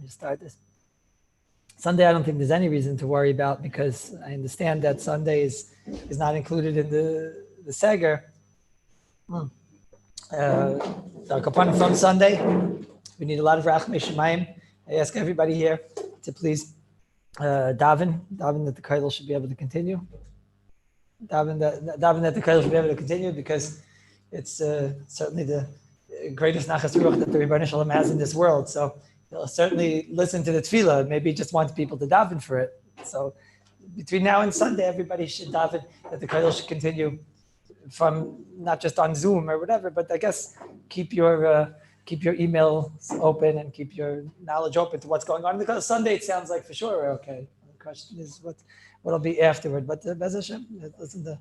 to start this. Sunday, I don't think there's any reason to worry about because I understand that Sunday is not included in the Seger. From Sunday, we need a lot of Rachmei Shemayim. I ask everybody here to please daven that the Kallus should be able to continue. Daven that the Kallus should be able to continue because it's certainly the greatest nachas ruach that the Rebbeinu Shalom has in this world. So he'll certainly listen to the tefillah. Maybe he just wants people to daven for it. So between now and Sunday, everybody should daven that the Kallus should continue from not just on Zoom or whatever, but I guess keep your emails open and keep your knowledge open to what's going on. Because Sunday, it sounds like for sure we're okay. The question is what'll be afterward. But Bez Hashem, listen to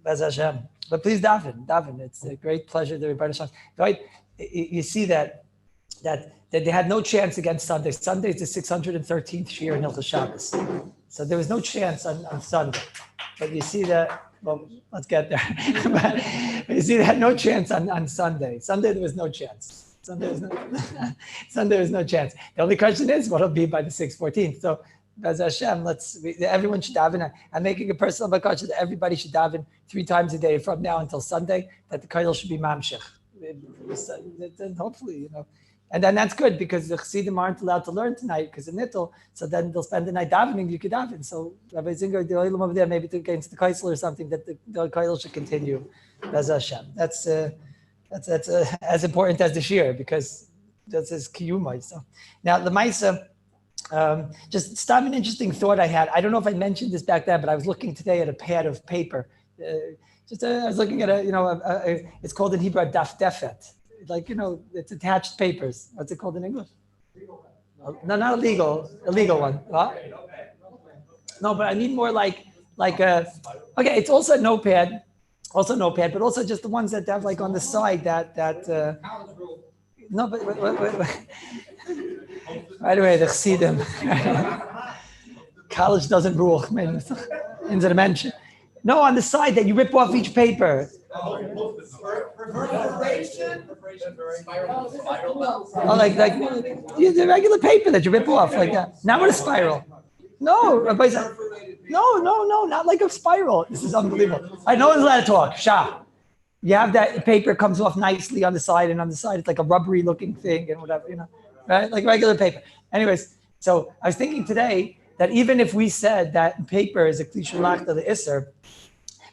Bez Hashem. But please daven. It's a great pleasure to everybody. Right? You see that they had no chance against Sunday. Sunday is the 613th Shir in Hilchos Shabbos. So there was no chance on Sunday. But you see that, well, let's get there. But you see they had no chance on Sunday. Sunday, there was no chance. Sunday was no chance. The only question is what will be by the 614th. So, Bez Hashem, everyone should daven. I'm making a personal bakasha that everybody should daven 3 times a day from now until Sunday, that the Kallus should be mamshech. Then hopefully, and then that's good because the Chassidim aren't allowed to learn tonight because of Nittel. So then they'll spend the night davening. You could daven. So Rabbi Zinger, the oilam over there, maybe against the Kaisel or something, that the Kallus should continue. Bez Hashem. That's as important as the Shir because that's his kiyumai. So now the Maisa, just stop an interesting thought I had. I don't know if I mentioned this back then, but I was looking today at a pad of paper. I was looking at it's called in Hebrew a daf defet. It's attached papers. What's it called in English? No, not a legal one. What? No, but I need more like a. Okay, it's also a notepad, but also just the ones that have like on the side that. No, but by the way, the Chassidim. College doesn't rule. Into the mention. No, on the side that you rip off each paper. Oh, like the regular paper that you rip off like that. Not with a spiral. No, Rabbi said, no, not like a spiral. This is unbelievable. No one's allowed to talk. Shah. You have that paper comes off nicely on the side, and on the side it's like a rubbery looking thing and whatever, right? Like regular paper. Anyways, so I was thinking today that even if we said that paper is a kli shulachta the iser,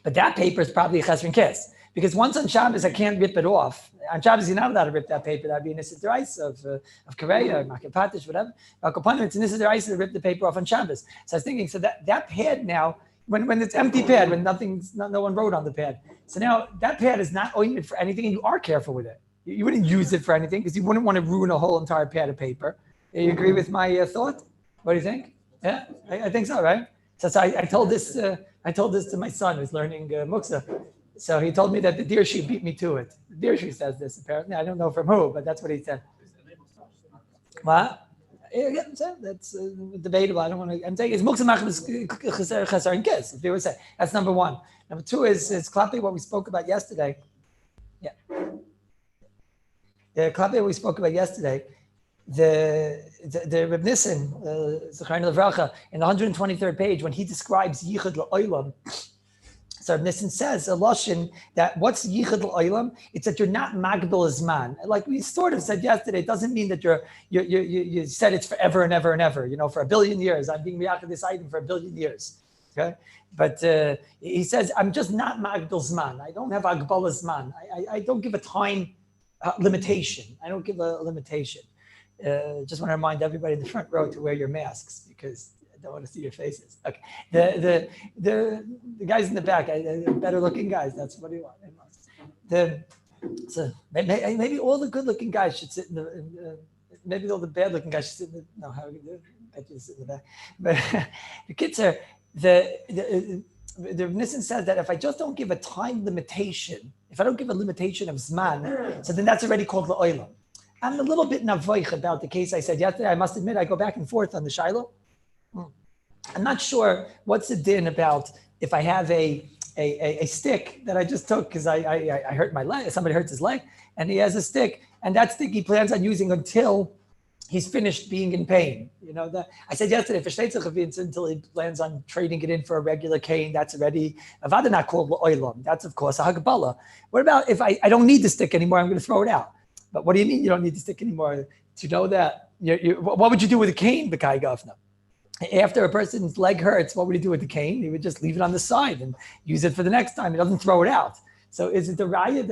but that paper is probably a chesron kiss. Because once on Shabbos, I can't rip it off. On Shabbos, you're not allowed to rip that paper. That'd be an Issa D'Oraisa of Korea, or Makapatish, whatever. It's an Issa D'Oraisa to rip the paper off on Shabbos. So I was thinking, so that pad now, when it's empty pad, when no one wrote on the pad. So now that pad is not ointment for anything, and you are careful with it. You wouldn't use it for anything because you wouldn't want to ruin a whole entire pad of paper. You agree with my thought? What do you think? Yeah, I think so, right? So I told this to my son who's learning Muksa. So he told me that the Dirshi beat me to it. The Dirshi says this, apparently. I don't know from who, but that's what he said. What? Yeah, that's debatable. I don't want to. I'm saying it's Muksa Machmas Chesar and Kiss, if they would say. That's number 1. Number 2 is Klapi, what we spoke about yesterday. Yeah. Klapi, what we spoke about yesterday. The Reb Nissen, Zechariah Levracha, in the 123rd page, when he describes Yichud L'Olam, so Nissen says a lashon that what's yichud l'olam? It's that you're not magbel Zman. Like we sort of said yesterday, it doesn't mean that you said it's forever and ever and ever. For 1 billion years, I'm being miyachad this item for 1 billion years. Okay, but he says I'm just not magbel Zman. I don't have agbala Zman. I don't give a time limitation. I don't give a limitation. Just want to remind everybody in the front row to wear your masks because I don't want to see your faces. Okay, the guys in the back, better looking guys. That's what he wants. So maybe all the good looking guys should sit in the. Maybe all the bad looking guys should sit in the. No, how are we do? I just sit in the back. But the kids are the Nissen says that if I just don't give a time limitation, if I don't give a limitation of Zman, so then that's already called L'Olam. I'm a little bit navoich about the case I said yesterday. I must admit, I go back and forth on the Shiloh. I'm not sure what's the din about if I have a stick that I just took because I hurt my leg, somebody hurts his leg, and he has a stick, and that stick he plans on using until he's finished being in pain. I said yesterday, until he plans on trading it in for a regular cane, that's already avada not called oilam. That's of course a hagabala. What about if I don't need the stick anymore? I'm going to throw it out. But what do you mean you don't need the stick anymore? To know that, what would you do with a cane, B'kai Gafna? After a person's leg hurts, what would he do with the cane? He would just leave it on the side and use it for the next time. He doesn't throw it out. So is it the raya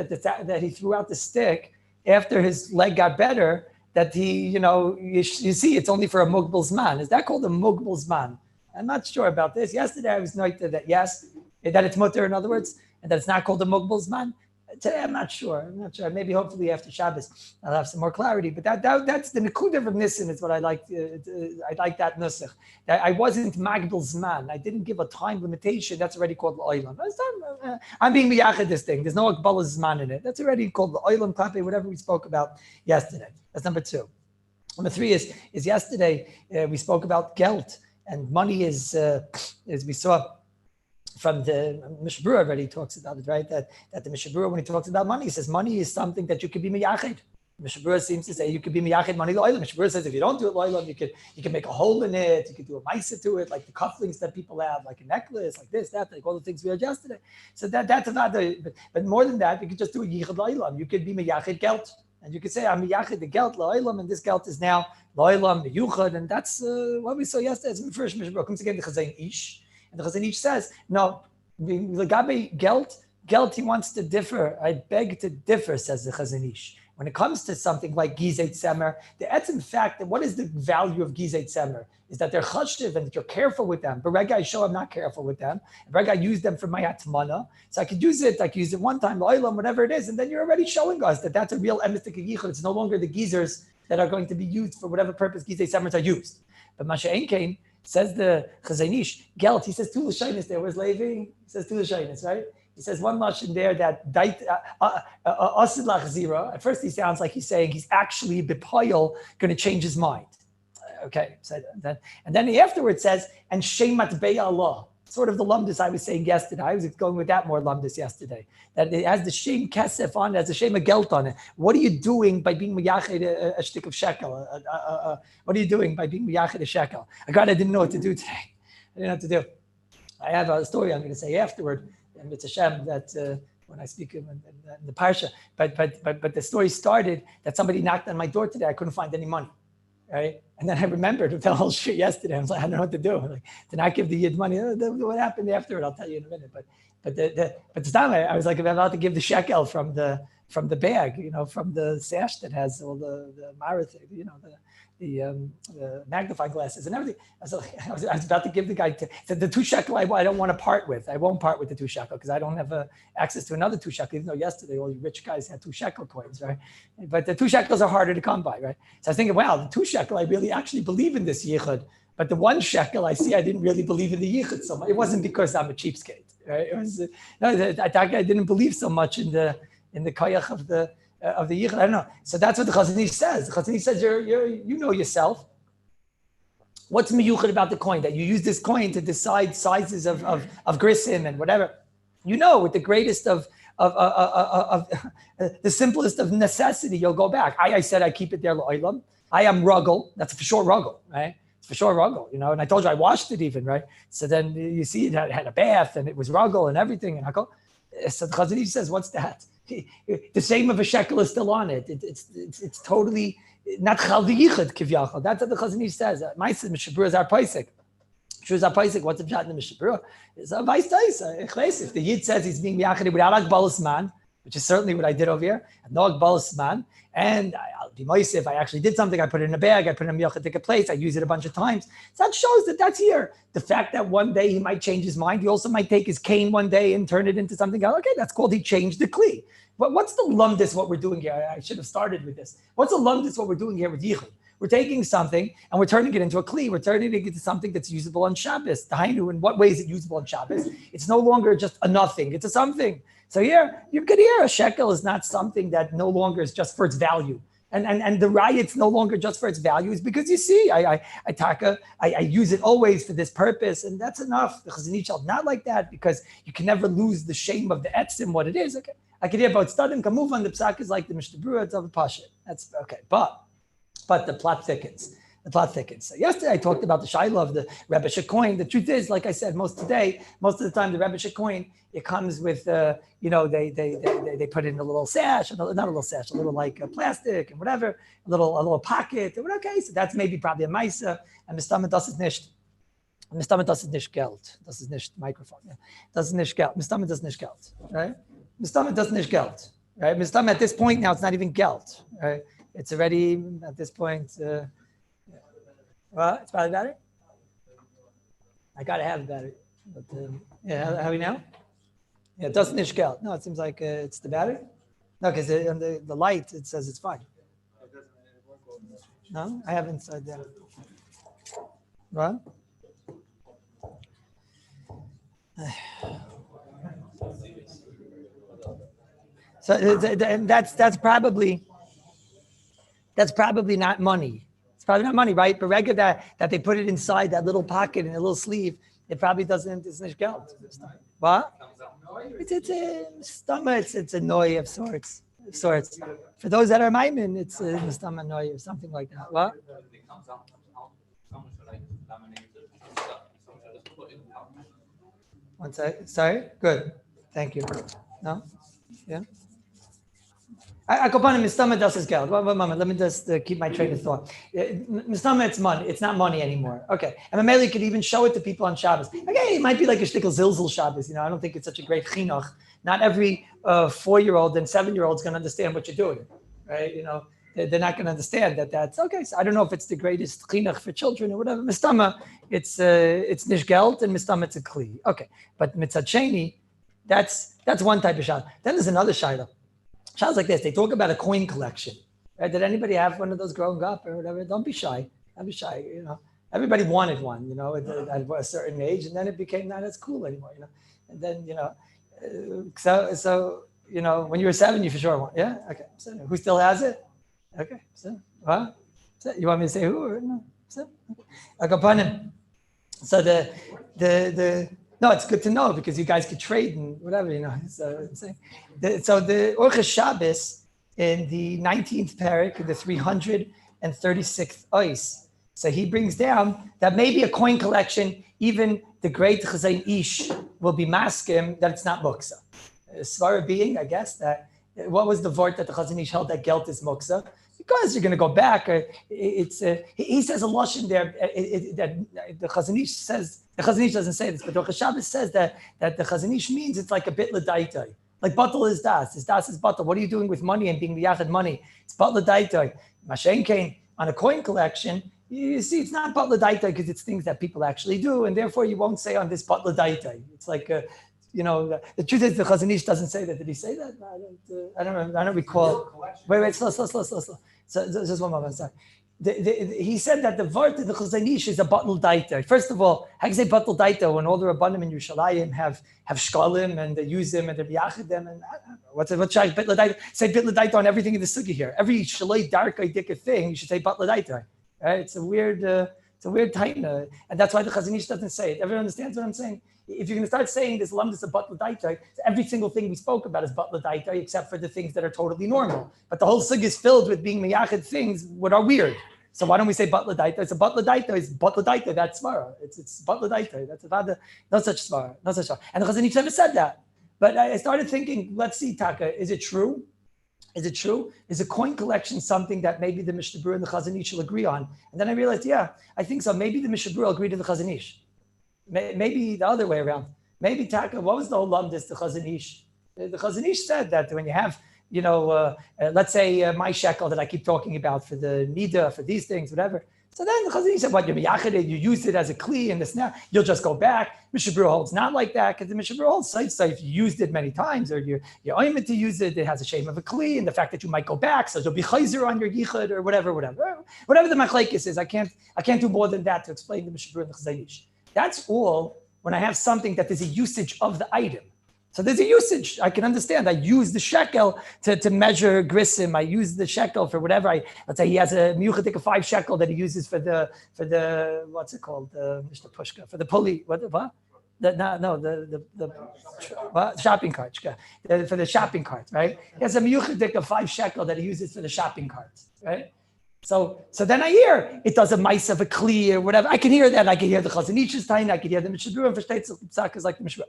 that he threw out the stick after his leg got better? That he, you see, it's only for a mugbal zman. Is that called a mugbal zman? I'm not sure about this. Yesterday I was noted that yes, that it's mutter, in other words, and that it's not called a mugbal zman. Today I'm not sure. Maybe hopefully after Shabbos I'll have some more clarity. But that's the nekuda of Nissen is what I like. I like that nusach. I wasn't magbal zman. I didn't give a time limitation. That's already called l'olam. I'm being miyachid this thing. There's no akbala zman in it. That's already called l'olam kape. Whatever we spoke about yesterday. That's number 2. Number 3 is yesterday we spoke about geld, and money is as we saw. From the Mishabura already talks about it, right? That the Mishabura, when he talks about money, he says money is something that you could be miyachid. Mishabura seems to say you could be miyachid money lo'ilam. Mishabura says if you don't do it lo'ilam, you can make a hole in it, you could do a maisa to it, like the cufflinks that people have, like a necklace, like this, that, like all the things we had yesterday. So that's about but more than that, you could just do a yichud lo'ilam. You could be miyachid gelt. And you could say, I'm miyachid the gelt lo'ilam, and this gelt is now lo'ilam, the yuchad, and that's what we saw yesterday. It's the first Mishabura. Comes again the Chazain Ish. And the Chazon Ish says, no, Legabe gelt, he wants to differ. I beg to differ, says the Chazon Ish. When it comes to something like Gizet Semer, the etzim fact that what is the value of Gizet Semer is that they're chashtiv and that you're careful with them. But Rega, I show I'm not careful with them. Rega, I use them for my atmana. So I could use it one time, lo'ilam, whatever it is. And then you're already showing us that that's a real emistic yichud. It's no longer the geezers that are going to be used for whatever purpose Gizet Semers are used. But Masha Enkein, says the Chazon Ish, gelt, he says two l'shaynis there. Where's Levi? He says two l'shaynis, right? He says one lashon there that asid lachzira. At first he sounds like he's saying he's actually b'poyel going to change his mind. Okay, so then he afterwards says, and shemat bei Allah. Sort of the lumdus I was saying yesterday. I was going with that more lumdus yesterday. That it has the shem kesef on it, has the shem of gelt on it. What are you doing by being miyached a shtick of shekel? What are you doing by being miyached a shekel? I didn't know what to do today. I didn't know what to do. I have a story I'm going to say afterward, and it's a shem that when I speak in the parsha. But the story started that somebody knocked on my door today. I couldn't find any money. Right? And then I remembered the whole shit yesterday. I was like, I don't know what to do. Like, to not give the yid money. What happened afterward? I'll tell you in a minute. But this time I was like about to give the shekel from the bag, from the sash that has all the marath, the magnifying glasses and everything. I was about to give the guy the 2 shekel I don't want to part with. I won't part with the 2 shekel because I don't have access to another 2 shekel, even though yesterday all you rich guys had 2 shekel coins, right? But the 2 shekels are harder to come by, right? So I was thinking, wow, the 2 shekel, I really actually believe in this yichud. But the 1 shekel, I see I didn't really believe in the yichud so much. It wasn't because I'm a cheapskate, right? It was, I didn't believe so much in the koyach of the yichud. I don't know. So that's what the Chazon Ish says. The Chazon Ish says you know yourself. What's miyuchad about the coin? That you use this coin to decide sizes of grisim and whatever. With the greatest of the simplest of necessity, you'll go back. I said I keep it there lo'ilam. I am ruggle. That's for sure ruggle, right? It's for sure ruggle, And I told you I washed it even, right? So then you see it had a bath and it was ruggle and everything. And I go, so the Chazon Ish says, what's that? The same of a shekel is still on it. It's totally not chal v'yichud kivyachal. That's what the Chazon Ish says. Ma'aseh Mishabura is our paisik. What's the pshat in the Mishabura? It's a vice taisa. If the yid says he's being miyachid without akbalas man, which is certainly what I did over here, no akbalas man, and I'll be moisef, if I actually did something, I put it in a bag, I put it in a miyachadik place, I use it a bunch of times. So that shows that that's here. The fact that one day he might change his mind, he also might take his cane one day and turn it into something else. Okay, that's called he changed the kli. But what's the lumdis, what we're doing here? I should have started with this. What's the lumdis, what we're doing here with yichud? We're taking something and we're turning it into a kli. We're turning it into something that's usable on Shabbos. Dahainu, in what way is it usable on Shabbos? It's no longer just a nothing, it's a something. So here, you could hear a shekel is not something that no longer is just for its value. And the riot's no longer just for its value, is because you see, I use it always for this purpose, and that's enough. The Chazon Ish not like that, because you can never lose the shame of the etzim, what it is. Okay, I could hear about studying, can move on, the psak is like the Mishnah Berurah, it's of a pasha. That's okay, but but the plot thickens. The plot thickens. So yesterday I talked about the shiloh of the Rebbe coin. The truth is, like I said, most of the time, the Rebbe coin, it comes with, they put it in a little sash, not a little sash, a little like plastic and whatever, a little pocket. Okay, so that's maybe probably a Maisa, and Mistama das ist nicht. Mistama das ist nicht Geld. Das ist nicht Mikrofon. Yeah. Das ist nicht Geld. Mistama das ist nicht Geld. Right? Mistama das ist nicht Geld. Right? Mistama at this point now, it's not even Geld. Right? It's already at this point. Well, it's probably battery. I gotta have a battery. But how are we now? Yeah, it doesn't ishkel. No, it seems like it's the battery. No, because on the light it says it's fine. No, I have inside there. What? So that's probably not money. It's probably not money, right? But regular that they put it inside that little pocket in a little sleeve, it probably doesn't. It's not geld. What? It's a noy of sorts. For those that are maimin, it's a stomach noy or something like that. What? One sec. Sorry. Good. Thank you. No. Yeah. Akopanim mistama das is geld. Let me just keep my train of thought. Mistama, it's money. It's not money anymore. Okay. And Mameli could even show it to people on Shabbos. Okay, it might be like a shtickle zilzal Shabbos. I don't think it's such a great chinuch. Not every 4-year-old and 7-year-old is going to understand what you're doing, right? They're not going to understand that that's okay. So I don't know if it's the greatest chinuch for children or whatever. Mistama, it's nish geld, and mistama, it's a kli. Okay. But mitzad sheni, that's one type of shayla. Then there's another shayla. Shayla's like this. They talk about a coin collection. Right? Did anybody have one of those growing up or whatever? Don't be shy. Don't be shy. Everybody wanted one, at a certain age, and then it became not as cool anymore, And then, so when you were 7, you for sure want. Yeah? Okay. So who still has it? Okay. So, what? So you want me to say who or no? So, okay. So no, it's good to know because you guys could trade and whatever, So the Orchis Shabbos in the 19th parak, the 336th ois. So he brings down that maybe a coin collection, even the great Chazain Ish will be maskim that it's not muksa. Svara being, I guess, that what was the vort that the Chazain Ish held that gelt is muksa? Because you're going to go back. He says a lashon there that the Chazain Ish says. The Chazain Ish doesn't say this, but the Orchis Shabbos says that the Chazain Ish means it's like a bit l'daitai. Like batal is das. Is das is batal. What are you doing with money and being miyachad money? It's bat l'daitai. Mashen kain on a coin collection. You see, it's not bat l'daitai because it's things that people actually do, and therefore you won't say on this bat l'daitai. It's like the truth is the Chazain Ish doesn't say that. Did he say that? I don't recall. Wait, slow. So just one moment, sorry. He said that the vart of the Chazain Ish is a batal daita. First of all, how can you say batal daita when all the rabbanim in Yerushalayim have shkalim and they use them and they biyachid them and what's shayach bitla daita? Say bitla daita on everything in the sugi here. Every shalai dark idika thing you should say batla daita. Right? It's a weird taina, and that's why the Chazain Ish doesn't say it. Everyone understands what I'm saying? If you're going to start saying this lamdas of batla daita, every single thing we spoke about is batla daita except for the things that are totally normal. But the whole sug is filled with being miyachid things what are weird. So why don't we say batla daita? It's a batla daita. It's batla daita. That's svara. It's batla daita. That's about no such svara. No such svara. And the Chazain Ish never said that. But I started thinking, let's see, Taka, is it true? Is it true? Is a coin collection something that maybe the Mishnah Berurah and the Chazain Ish will agree on? And then I realized, yeah, I think so. Maybe the Mishnah Berurah will agree to the Chazain Ish. Maybe the other way around. Maybe Taka, what was the whole lumdis, the Chazain Ish? The Chazain Ish said that when you have, let's say my shekel that I keep talking about for the nida, for these things, whatever. So then the Chazain Ish said, what, you used it as a kli and this now, you'll just go back. Mishnah Berurah holds not like that, because the Mishnah Berurah holds so if you used it many times, or you're oimed to use it, it has a shame of a kli, and the fact that you might go back, so you'll be chayzer on your yichud, or whatever the machlekes is. I can't do more than that to explain the Mishnah Berurah and the Chazain Ish. That's all when I have something that is a usage of the item. So there's a usage. I can understand. I use the shekel to measure grissim. I use the shekel for whatever. Let's say he has a miyuchadik of 5 shekel that he uses for the what's it called? Mr. Pushka, for the pulley. What? The shopping cart. For the shopping cart, right? He has a miyuchadik of 5 shekel that he uses for the shopping cart, right? So then I hear it does a mice of a kli or whatever. I can hear that. I can hear the Chazon Ish's time. I can hear the Mishabur and Versteitz is like the Mishabur.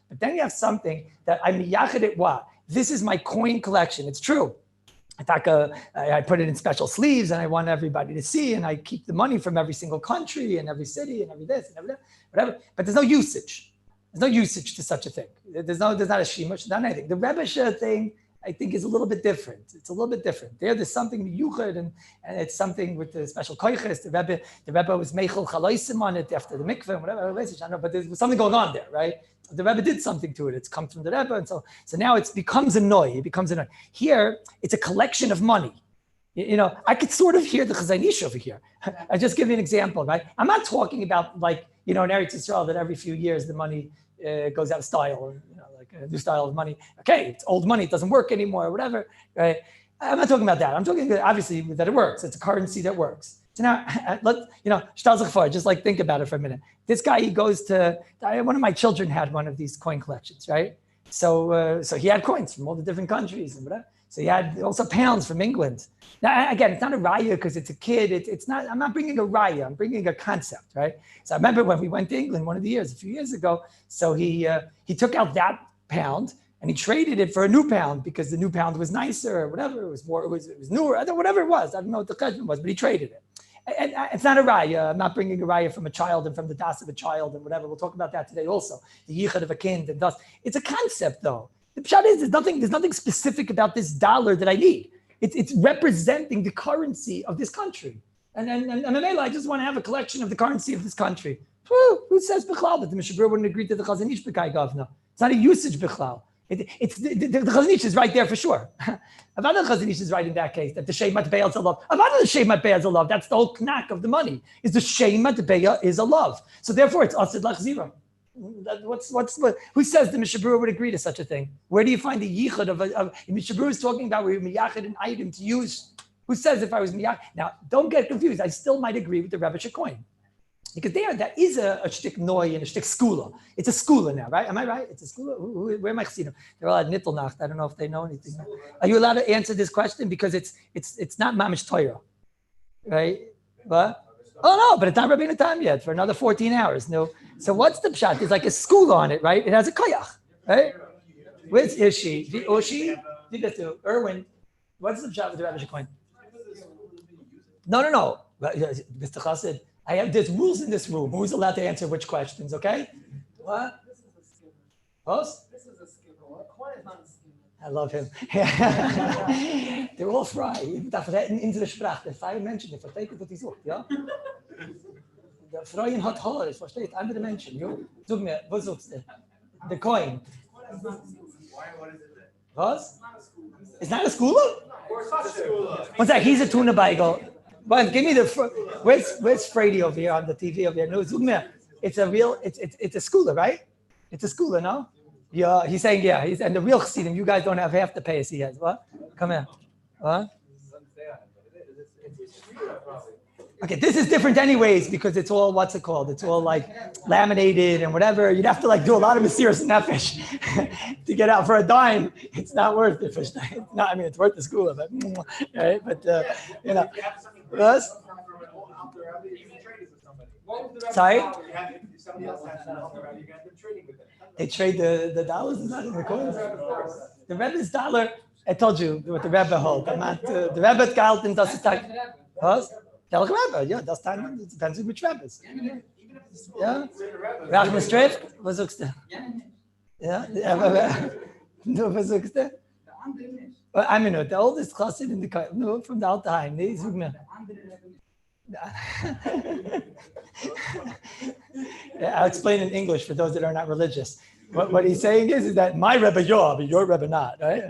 But then you have something that I'm miyachid it. What? This is my coin collection. It's true. I put it in special sleeves and I want everybody to see, and I keep the money from every single country and every city and every this and every that, whatever. But there's no usage. There's no usage to such a thing. There's not a shimush, not anything. The Rebbe thing, I think, is a little bit different. It's a little bit different. There's something yuchad, and it's something with the special koiches. The Rebbe was meichel chaloisim on it after the mikveh, whatever. I don't know, but there's something going on there, right? The Rebbe did something to it. It's come from the Rebbe, and so now it becomes a noy. It becomes a noy. Here, it's a collection of money. I could sort of hear the Chazon Ish over here. I'll just give you an example, right? I'm not talking about like in Eretz Yisrael that every few years the money goes out of style, or like a new style of money. Okay, it's old money, it doesn't work anymore, or whatever. Right? I'm not talking about that. I'm talking obviously that it works. It's a currency that works. So now, just like think about it for a minute. This guy, he goes to, one of my children had one of these coin collections, right? So he had coins from all the different countries and whatever. So he had also pounds from England. Now, again, it's not a raya because it's a kid. It's not, I'm not bringing a raya, I'm bringing a concept, right? So I remember when we went to England one of the years, a few years ago, so he took out that pound and he traded it for a new pound because the new pound was nicer or whatever. It was more, it was newer, whatever it was. I don't know what the question was, but he traded it. And it's not a raya. I'm not bringing a raya from a child and from the das of a child and whatever. We'll talk about that today also. The yichud of a kind and das. It's a concept though. The pshat is there's nothing specific about this dollar that I need. It's representing the currency of this country. And I just want to have a collection of the currency of this country. Who says Bichlal that the Mishabur wouldn't agree to the Chazon Ish B'kai Gavna? It's not a usage Bichlal. The Chazon Ish is right there for sure. Avada Chazon Ish is right in that case, that the Shei Matbeya is a love. Avada the Shei Matbeya is a love. That's the whole knack of the money, is the Shei Matbeya is a love. So therefore it's Asid Lach Zira. Who says the Mishabur would agree to such a thing? Where do you find the yichud of Mishabur is talking about where you miyachid an item to use? Who says if I was miyachid? Now, don't get confused. I still might agree with the Rebbe Shekoin. Because that is a shtick noy and a shtick skula. It's a skula now, right? Am I right? It's a skula. Where am I chassidim? They're all at Nittelnacht. I don't know if they know anything. Are you allowed to answer this question? Because it's not mamish Torah, right? What? Oh no, but it's not Rabbeinu time yet for another 14 hours. No. So what's the pshat? There's like a school on it, right? It has a koyach, right? Where's Ishi? The Oshi? Erwin. What's the pshat with the Rabbi Shekoin? No. Mr. Chassid, there's rules in this room. Who's allowed to answer which questions, okay? What? This is a skill. I love him. They're all frei. In der Sprache. Der freie Menschen, die verstehen, was die sucht, ja? Der Freien hat Haar, ich verstehe, andere Menschen, jo? Sag mir, was suchst du? The coin. Was? It's not a school? What's that? He's a tuna bagel. Well, give me the, where's Frady over here on the TV over here? No, sag mir, it's a real, it's a schooler, right? It's a schooler, no? Yeah, he's saying, yeah. And the real chassidim, you guys don't have half the pace he has. What? Come here. What? Okay, this is different anyways because it's all, what's it called? It's all like laminated and whatever. You'd have to like do a lot of mysterious nefesh to get out for a dime. It's not worth it. It's worth the school, but right? But yes. Sorry. They trade the dollars and not in the coins. The Rebbe's dollar, I told you what the Rebbe holds. I'm not, the Rebbe gehalten, das ist like, was? Der Rebbe, ja, das dann, it depends on which Rebbes. Ja? Rachman Streif, was sagst du? Ja? Du, was sagst du? I mean, the oldest chassid in the country, no, from the Altaheim, nee, sag mir. I'll explain in English for those that are not religious. What he's saying is that my Rebbe you're, but your Rebbe not, right?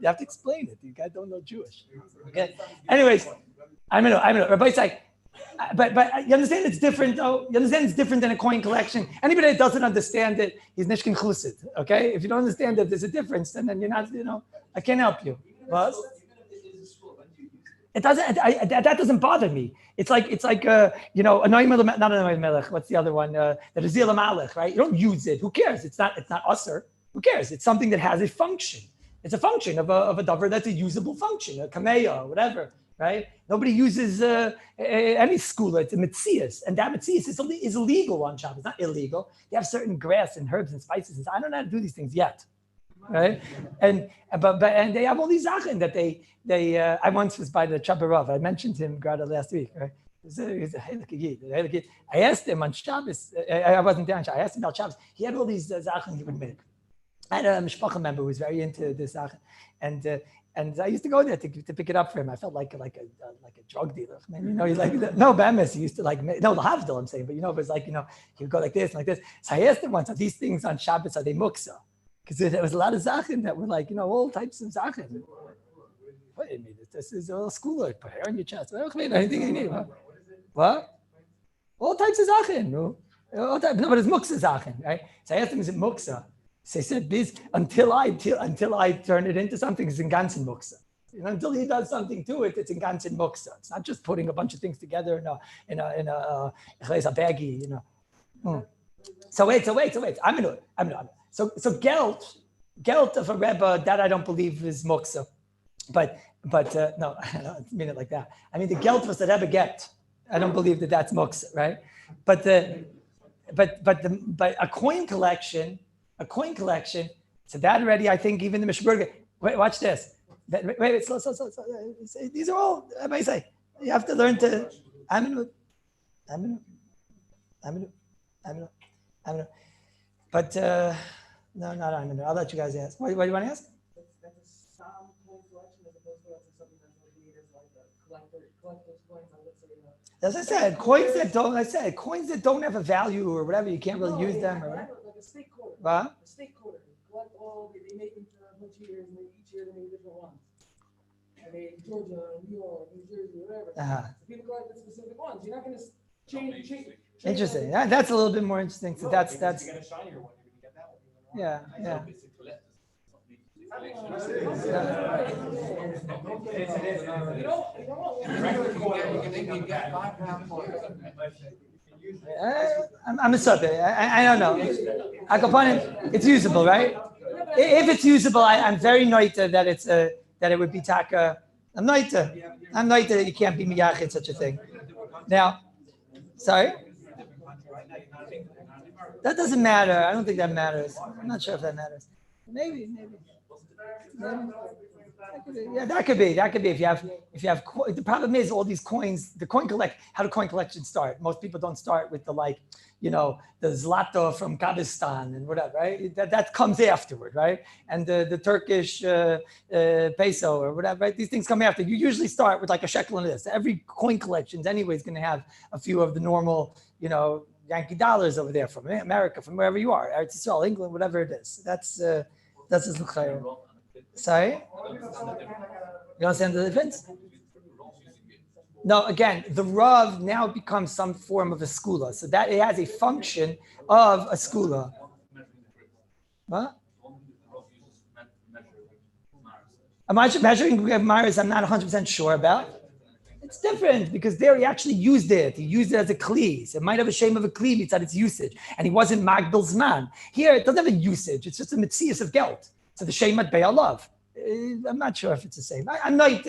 You have to explain it. You guys don't know Jewish. Okay. Anyways, I know. Rabbi's like, but you understand it's different though? You understand it's different than a coin collection? Anybody that doesn't understand it, he's nishkin chlusid, okay? If you don't understand that there's a difference, then you're not, I can't help you. But it doesn't, that doesn't bother me. It's like a Noim, not a Noim Melech. What's the other one? The Rezil Malech, right? You don't use it. Who cares? It's not usser. Who cares? It's something that has a function. It's a function of a davar that's a usable function, a kameya, or whatever. right? Nobody uses any skula. It's a metzias, and that metzias is illegal on Shabbos. It's not illegal. They have certain grass and herbs and spices. And I don't know how to do these things yet, right? And they have all these zachen that they. I once was by the Chabarov. I mentioned him Grada last week, right? He's a Heilige. I asked him on Shabbos. I wasn't there on Shabbos. I asked him about Shabbos. He had all these zachen he would make. I had a mishpacha member who was very into this zachen, and I used to go there to pick it up for him. I felt like a drug dealer. Man, he's like, no, Bemis, he used to like, no, Lahavdil, I'm saying, but it was like, he would go like this and like this. So I asked him once, are these things on Shabbos, are they muksa? Because there was a lot of zachen that were like, all types of zachen. What do you mean? This is a school, put hair on your chest. I don't mean anything you need. What? All types of zachen. No, but it's muksa zachen, right? So I asked him, is it muksa? So he said, this until I turn it into something, it's in ganzen muksa. Until he does something to it, it's in ganzen muksa. It's not just putting a bunch of things together in a baggie, So wait. I'm gonna. So gelt of a rebbe, that I don't believe is muksa, but no, I don't mean it like that. I mean the gelt was the rebbe get. I don't believe that that's muksa, right? But a coin collection. So that already, I think, even the Mishburger. Wait, watch this. Wait, slow. These are all, I might say, you have to learn to. Aminu. But no, not Aminu. I'll let you guys ask. What do you want to ask? That's a sound coin collection as opposed to something that's what you need as like a collector's coins. As I said, coins that don't have a value or whatever, you can't really use them. Or like a snake quarter. What? A snake quarter. Collect all, they make them for a bunch of years, and each year they make different ones. I mean, Georgia, New York, New Jersey, whatever. So people collect the specific ones. You're not going to change. Interesting. That's a little bit more interesting. So that's. You get a shinier one, you're going to get that one. Yeah. I'm a sub. I don't know. Akapanim, it's usable, right? If it's usable, I'm very noita that it would be taka. I'm noita that you can't be miyachid such a thing. Now, sorry. That doesn't matter. I don't think that matters. I'm not sure if that matters. Maybe. Yeah, that could be. If you have. The problem is all these coins. How do coin collections start? Most people don't start with the zlato from Kazakhstan and whatever, right? That comes afterward, right? And the Turkish peso or whatever, right? These things come after. You usually start with like a shekel and this. Every coin collection anyway is going to have a few of the normal, Yankee dollars over there from America, from wherever you are, Eretz Yisrael, England, whatever it is. That's his l'chayr. Sorry? You understand the difference? No, again, the Rav now becomes some form of a skula. So that it has a function of a skula. What? Measuring Maris, I'm not 100% sure about. It's different because there he actually used it. He used it as a kli. So it might have a shame of a kli because its usage. And he wasn't Magdal Zman. Here, it doesn't have a usage. It's just a mitzias of gelt. So the shame at Be'alav. I'm not sure if it's the same. I'm not.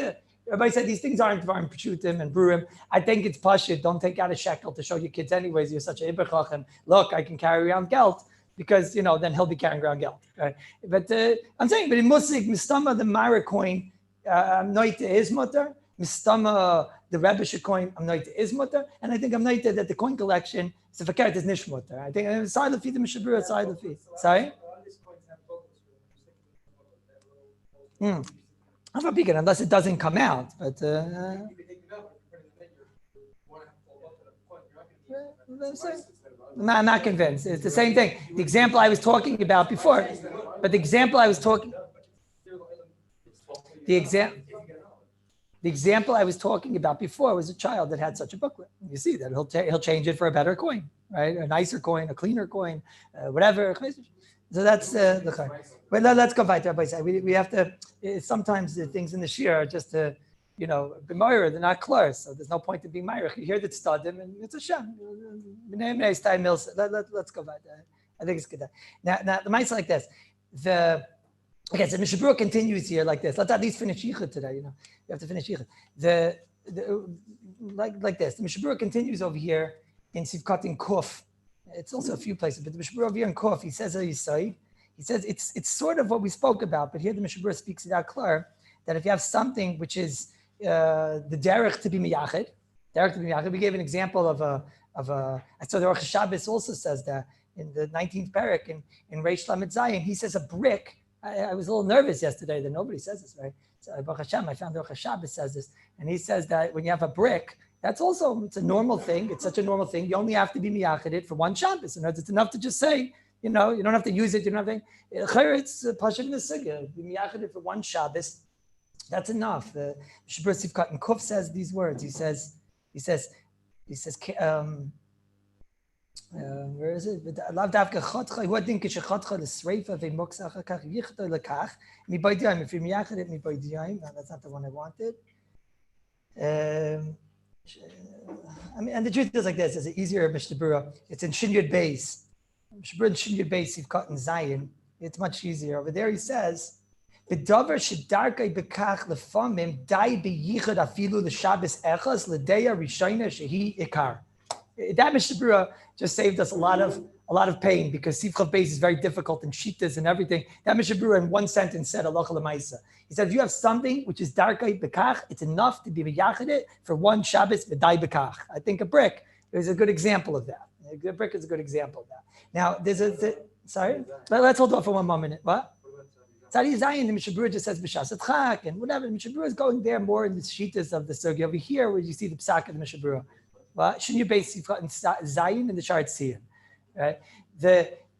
Everybody said these things aren't pshutim and brurim. I think it's pashut. Don't take out a shekel to show your kids anyways. You're such a iberchach and look, I can carry around gelt because then he'll be carrying around gelt. Right? But I'm saying, but in Musik, mistama the Myra coin, noite is mutter. Mistama the Rebbe coin, I'm noite is mutter, and I think I'm noite that the coin collection is a fakert is nish mutter. I think side of the mishabura side of the sorry. I'm not picking unless it doesn't come out, but I'm not convinced. It's the same thing. The example I was talking about before, but the example I was talking about before was a child that had such a booklet. You see that he'll change it for a better coin, right? A nicer coin, a cleaner coin, whatever. So that's the coin. But let's go weiter. We have to. Sometimes the things in the shir are just b'moira, they're not clear, so there's no point in being myrich. You hear that stadim, and it's a shem. Let's go weiter. I think it's good. Now the mind's like this. Okay, so Mishnah Berurah continues here like this. Let's at least finish Yichud today. You have to finish Yichud. Like this. The Mishnah Berurah continues over here in Sivkat in Kuf. It's also a few places, but the Mishnah Berurah over here in Kuf, he says it's sort of what we spoke about, but here the Mishnah Berurah speaks it out clear that if you have something which is the derech to be miyachid, we gave an example of a. So the Rosh Shabbos also says that in the 19th parak in Reish Lamed Zayin, he says a brick. I was a little nervous yesterday that nobody says this, right? So Baruch Hashem, I found the Rosh Shabbos says this, and he says that when you have a brick, it's a normal thing. It's such a normal thing. You only have to be miyachid for one Shabbos. It's enough to just say, you don't have to use it. You don't have to. It's pashut nesugya. Be miyachid for one Shabbos. That's enough. The Shabbat Sivkat and Kuf says these words. He says. Where is it? Lav davka chotcha. Who think is chotcha l'sreifa ve'moksach kach yichto lekach mi b'ydiyim. If you miyachid it mi b'ydiyim, that's not the one I wanted. And the truth is like this. It's an easier Mishnah Berurah. It's in Shin Yud Beis. Mishnah Berurah in Shin Yud Beis Sivkat and Zayin. It's much easier. Over there he says, "B'davar shedarkei bekach lefamim dai beyichad afilu l'Shabbos echas l'deya rishayna shehi ikar." That Mishnah Berurah just saved us a lot of pain because Sivchav Beis is very difficult and Shitas and everything. That Mishnah Berurah in one sentence said halacha l'maisa. He said, if you have something which is darkei bekach, it's enough to be miyachid it for one Shabbos v'dai bekach. I think a brick is a good example of that. A brick is a good example of that. Now, sorry? Let's hold off for one more minute. What? Tzadi Zayin, the Mishnah Berurah just says b'shas etchak and whatever. The Mishnah Berurah is going there more in the Shitas of the Sugi. Over here, where you see the psak of the Mishnah Berurah. Well, shouldn't you base Zayin and the Shar Tziyun, right?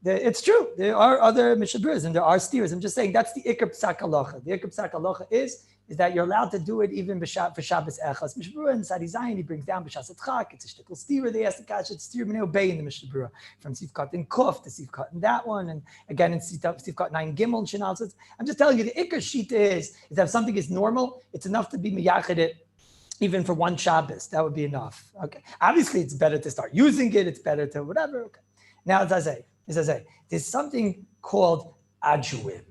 It's true. There are other Mishnah Berurahs and there are steers. I'm just saying that's the Ikar Psak Halacha. The Ikar Psak Halacha is that you're allowed to do it even for Shabbos Echas. Mishnah Berurah and Tzadi Zayin, he brings down B'Shas Etchak. It's a shtickle steer. They ask the Kash, it's steer B'nei Obey in the Mishnah Berurah. From Sivkat in Kuf to Sivkat in that one. And again in Sivkat 9 Gimel and Shinal. So I'm just telling you, the Ikar Shita is that if something is normal, it's enough to be miyachid it even for one Shabbos. That would be enough. Okay. Obviously, it's better to start using it. It's better to whatever. Okay. Now, as I say, there's something called ajuim.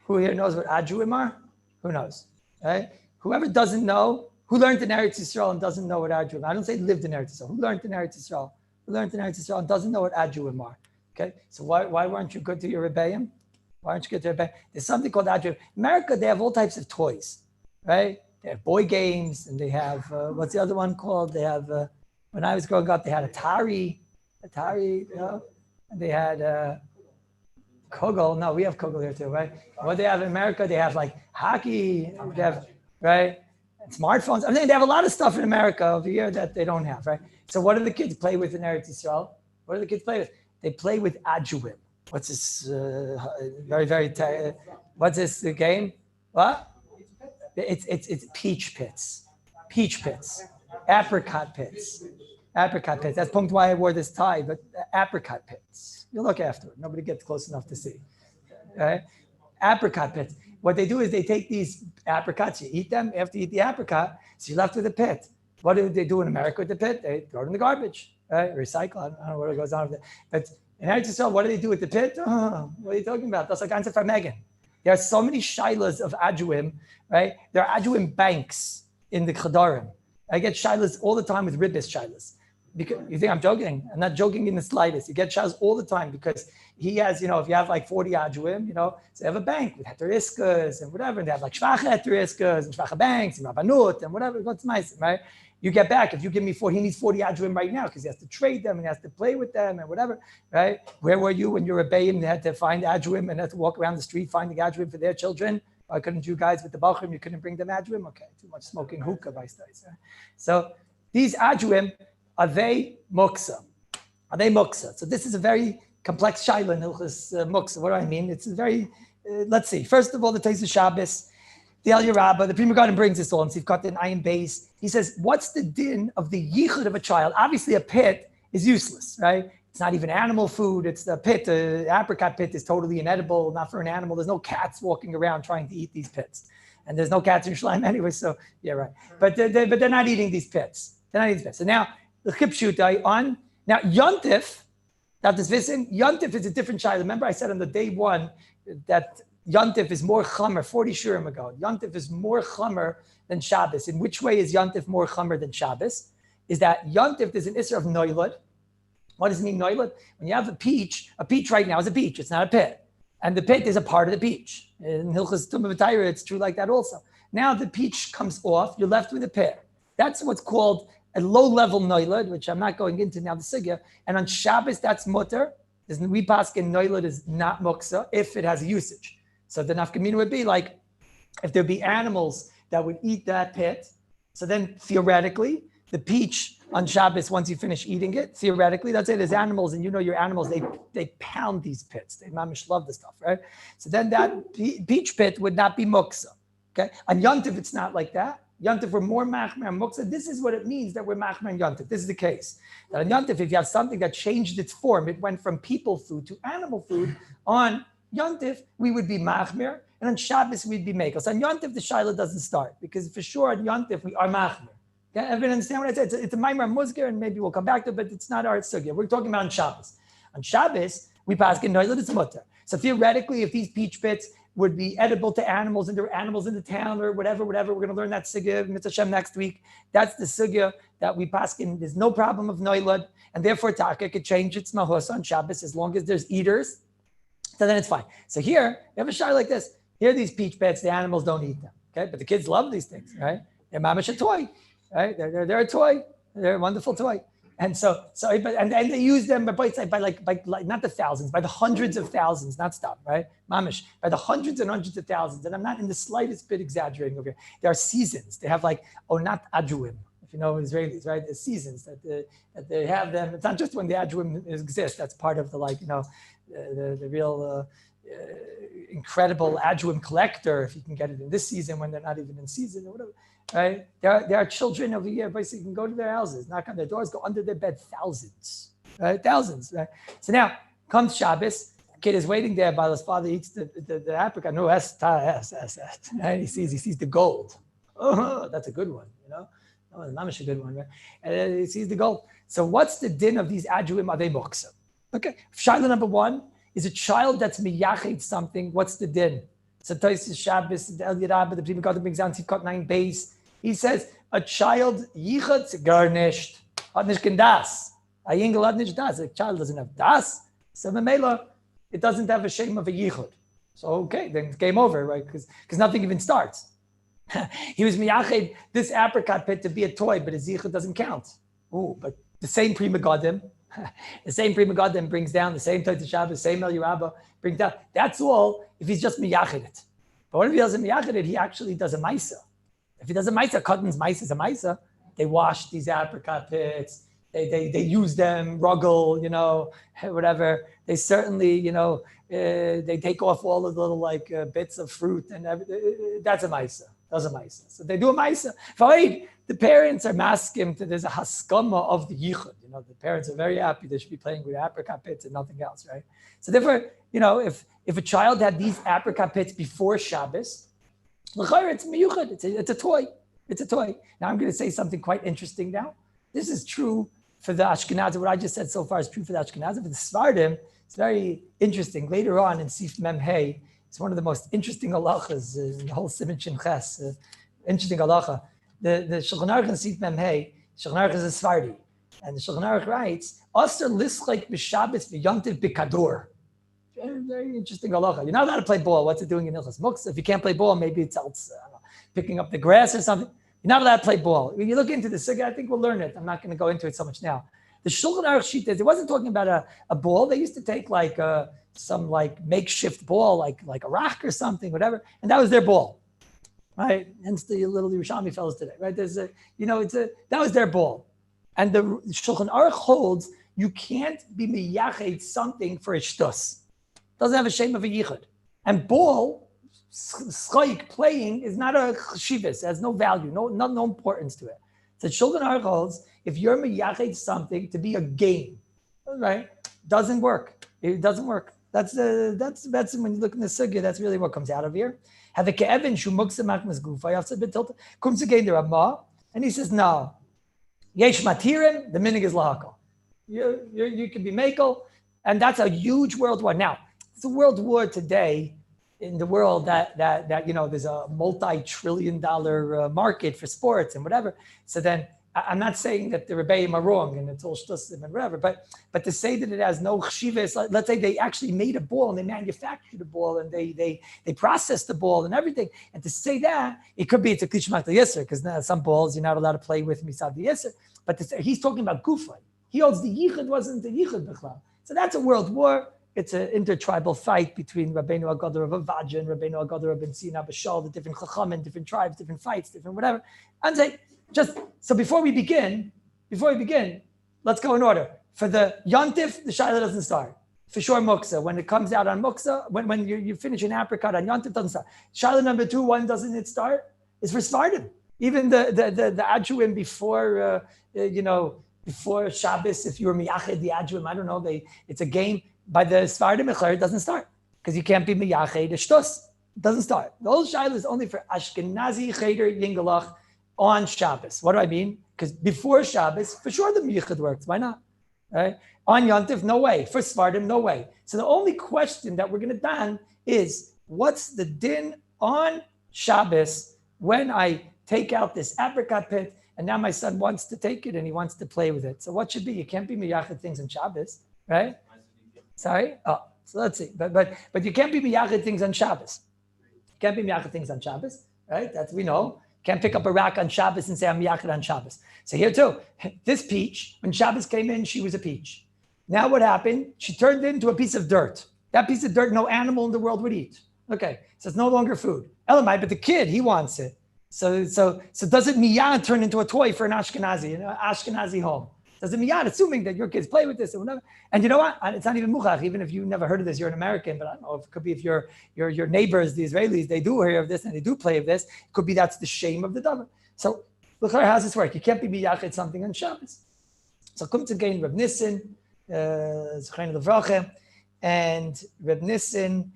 Who here knows what ajuim are? Who knows? Right? Whoever doesn't know, who learned in Eretz Yisrael and doesn't know what ajuim are. I don't say lived in Eretz Yisrael. Who learned in Eretz Yisrael? Who learned in Eretz Yisrael and doesn't know what ajuim are? Okay. So why weren't you good to your rebbeim? Why aren't you good to your rebbeim? There's something called ajuim. In America, they have all types of toys, right? They have boy games, and they have, what's the other one called? They have, when I was growing up, they had Atari, and they had Kogel. No, we have Kogel here too, right? What they have in America, they have like hockey, they have, right? And smartphones. I mean, they have a lot of stuff in America over here that they don't have, right? So what do the kids play with in Eretz Yisrael? What do the kids play with? They play with ajuim. What's this, what's this game? What? It's peach pits, apricot pits. That's punct why I wore this tie, but apricot pits. You'll look after it. Nobody gets close enough to see. Right? Apricot pits. What they do is they take these apricots, you eat them. After you eat the apricot, so you're left with a pit. What do they do in America with the pit? They throw it in the garbage, right? Recycle. I don't know what goes on with it. But in Eretz Yisrael, what do they do with the pit? Oh, what are you talking about? That's like answer for Megan. There are so many shilas of ajuim, right? There are ajuim banks in the Chadarim. I get shilas all the time with ribbis shilas. Because you think I'm joking? I'm not joking in the slightest. You get shilas all the time because he has, if you have like 40 ajuim, so they have a bank with heteriskas and whatever. And they have like shvacha heteriskas and shvacha banks and rabbanut and whatever. It's nice, right? You get back, if you give me 40, he needs 40 ajuim right now because he has to trade them and he has to play with them and whatever, right? Where were you when you were a bayim? They had to find ajuim and had to walk around the street finding ajuim for their children. Why couldn't you guys with the bachrim, you couldn't bring them ajuim? Okay, too much smoking hookah by studies. Right? So these ajuim, are they muksa? Are they muksa? So this is a very complex shaila in Hilchos muksa. What do I mean? It's a very, let's see. First of all, the Teis Shabbos, the El Yerabba, the Prima Garden brings this all in Sivkat in Ayin Beis. He says, what's the din of the yichud of a child? Obviously, a pit is useless, right? It's not even animal food. It's the pit. The apricot pit is totally inedible, not for an animal. There's no cats walking around trying to eat these pits. And there's no cats in Yerushalayim anyway, so yeah, right. But they're not eating these pits. They're not eating these pits. So now, the Chipshutai on. Now, Yontif, that is Visin, Yontif is a different child. Remember I said on the day one that Yontif is more chamer, 40 shurim ago. Yontif is more chamer than Shabbos. In which way is Yontif more chamer than Shabbos? Is that Yontif, there's an isser of noilad. What does it mean, noilad? When you have a peach right now is a peach, it's not a pit. And the pit is a part of the peach. In Hilchas Tumah V'Tayra, it's true like that also. Now the peach comes off, you're left with a pit. That's what's called a low-level noilad, which I'm not going into now, the sugya. And on Shabbos, that's mutter. We paskin noilad is not muksa if it has a usage. So the nafkamina would be like, if there'd be animals that would eat that pit, so then theoretically, the peach on Shabbos, once you finish eating it, theoretically, that's it. There's animals, and you know your animals, they pound these pits. They mamish love the stuff, right? So then that peach pit would not be muksa, okay? On Yontif, it's not like that. Yontif, we're more machmer and muksa. This is what it means that we're machmer and Yontif. This is the case. That on Yontif, if you have something that changed its form, it went from people food to animal food, on Yontif, we would be machmer, and on Shabbos, we'd be mekel. So on Yontif, the shaila doesn't start, because for sure on Yontif, we are machmer. Okay, everyone understand what I said? It's a Maimar Musgar, and maybe we'll come back to it, but it's not our sugya. We're talking about on Shabbos. On Shabbos, we pass in noilad, it's mutter. So theoretically, if these peach pits would be edible to animals, and there were animals in the town or whatever, we're going to learn that sugya, Mitzvah Shem, next week. That's the sugya that we pass in. There's no problem of noilad, and therefore Taka could change its mahus on Shabbos as long as there's eaters. So then it's fine. So here, you have a shot like this. Here are these peach pits, the animals don't eat them. Okay, but the kids love these things, right? They're mamash a toy. Right? They're a toy. They're a wonderful toy. And so they use them by not the thousands, by the hundreds of thousands, not stop, right? Mamish, by the hundreds and hundreds of thousands. And I'm not in the slightest bit exaggerating over here. There are seasons. They have not ajuim, if you know Israelis, right? There's seasons that they have them. It's not just when the ajuim exist. That's part of the the real incredible ajuim collector, if you can get it in this season when they're not even in season or whatever. Right? There are children over here, basically, you can go to their houses, knock on their doors, go under their bed, thousands, right? Thousands, right? So now comes Shabbos, the kid is waiting there while his father eats the apricot. No, right? He sees the gold. Oh, that's a good one, you know? Oh, mamish a good one, right? And then he sees the gold. So what's the din of these ajuim? Are they muksa? Okay, shaila number one is a child that's miyachid something. What's the din? So Tosis Shabbos, the El Yerabah, the Prim God brings down Tivkot 9 base. He says a child yichad garnished, hat nicht das. A yingel hat nicht das. A child doesn't have das. So Memela, it doesn't have a shame of a yichud. So okay, then it's game over, right? Because nothing even starts. He was miyached this apricot pit to be a toy, but his yichud doesn't count. Oh, but the same Prima Godim, brings down the same Tosis Shabbos, same El Yerabah brings down. That's all if he's just miyached it. But what if he doesn't miyached it? He actually does a maisa. If he does a maisa, Cotton's maisa is a maisa. They wash these apricot pits. They use them, ruggle, whatever. They certainly, they take off all the little bits of fruit and everything. That's a maisa. That's a maisa. So they do a maisa. The parents are masking to there's a haskama of the yichud. The parents are very happy. They should be playing with apricot pits and nothing else, right? So therefore, if a child had these apricot pits before Shabbos, it's miyuchad. It's a toy. It's a toy. Now I'm going to say something quite interesting now. This is true for the Ashkenazim. What I just said so far is true for the Ashkenazim. For the Sfardim, it's very interesting. Later on in Sif Mem Hey, it's one of the most interesting halachas in the whole Siman Shin Ches. Interesting halacha. The Shulchan Aruch in Sif Mem Hey, Shulchan Aruch is a Sfardi. And the Shulchan Aruch writes, Aser lischek b'Shabbos v'yontiv b'kador. Very, very interesting halacha. You're not allowed to play ball. What's it doing in Ilchas Muktzah? If you can't play ball, maybe it's else, picking up the grass or something. You're not allowed to play ball. When you look into the sugya, I think we'll learn it. I'm not going to go into it so much now. The Shulchan Aruch sheet it wasn't talking about a ball. They used to take some makeshift ball, like a rock or something, whatever, and that was their ball, right? Hence the little Yerushalmi fellows today, right? That was their ball. And the Shulchan Aruch holds you can't be miyached something for a shtus. Doesn't have a shame of a yichud. And ball, schayik, playing, is not a chshivas. It has no value, no importance to it. So Shulchan Aruch holds if you're miyached something to be a game, right? Doesn't work. It doesn't work. That's when you look in the sugya. That's really what comes out of here. Have a ke'evin shumuksa machmas gufa. Comes again the Ramah, and he says no. Yesh matirim, the minig is lahakal. You can be makel, and that's a huge world war. Now, it's a world war today in the world that there's a multi-trillion-dollar market for sports and whatever. So then I'm not saying that the Rebbeim are wrong and it's all shtusim and whatever, but to say that it has no chshivas, let's say they actually made a ball and they manufactured a ball and they processed the ball and everything, and to say that, it could be it's a klishmak yisr, because some balls you're not allowed to play with misad the yisr, but he's talking about gufay. He holds the yichud wasn't the yichud b'chlal. So that's a world war. It's an intertribal fight between Rabbeinu Agadar of Avaja and Rabbeinu Agadar of Ben Sina B'Shal, the different chachamim, different tribes, different fights, different whatever. And say, so before we begin, let's go in order. For the Yontif, the Shaila doesn't start. For sure, Muksa. When it comes out on Muksa, when you finish an apricot on Yontif, doesn't start. Shaila number 2, when doesn't it start? It's for Svardim. Even the Adjuim before, before Shabbos, if you were Miyached, the Adjuim, I don't know, it's a game. By the Svardim, it doesn't start. Because you can't be Miyached, the Shtus. It doesn't start. The whole Shaila is only for Ashkenazi Cheder Yingalach on Shabbos. What do I mean? Because before Shabbos, for sure the Yichud works. Why not? Right? On Yontif, no way. For Svardim, no way. So the only question that we're going to dan is, what's the din on Shabbos when I take out this apricot pit and now my son wants to take it and he wants to play with it? So what should be? You can't be miyachid things on Shabbos, right? Sorry? Oh, so let's see. But you can't be miyachid things on Shabbos. You can't be miyachid things on Shabbos, right? That we know. Can't pick up a rack on Shabbos and say I'm miyachid on Shabbos. So here too, this peach, when Shabbos came in, she was a peach. Now what happened? She turned into a piece of dirt. That piece of dirt, no animal in the world would eat. Okay, so it's no longer food. Elamai, but the kid, he wants it. So does it miyad turn into a toy for an Ashkenazi, Ashkenazi home? Does it miyad, assuming that your kids play with this or whatever? And you know what? It's not even muchach, even if you never heard of this, you're an American, but I don't know, it could be if your neighbors, the Israelis, they do hear of this and they do play of this. It could be that's the shame of the davar. So look how does this work? You can't be miyached something on Shabbos. So come to gain Reb Nissen, Zechrein Levrache, and Reb Nissen,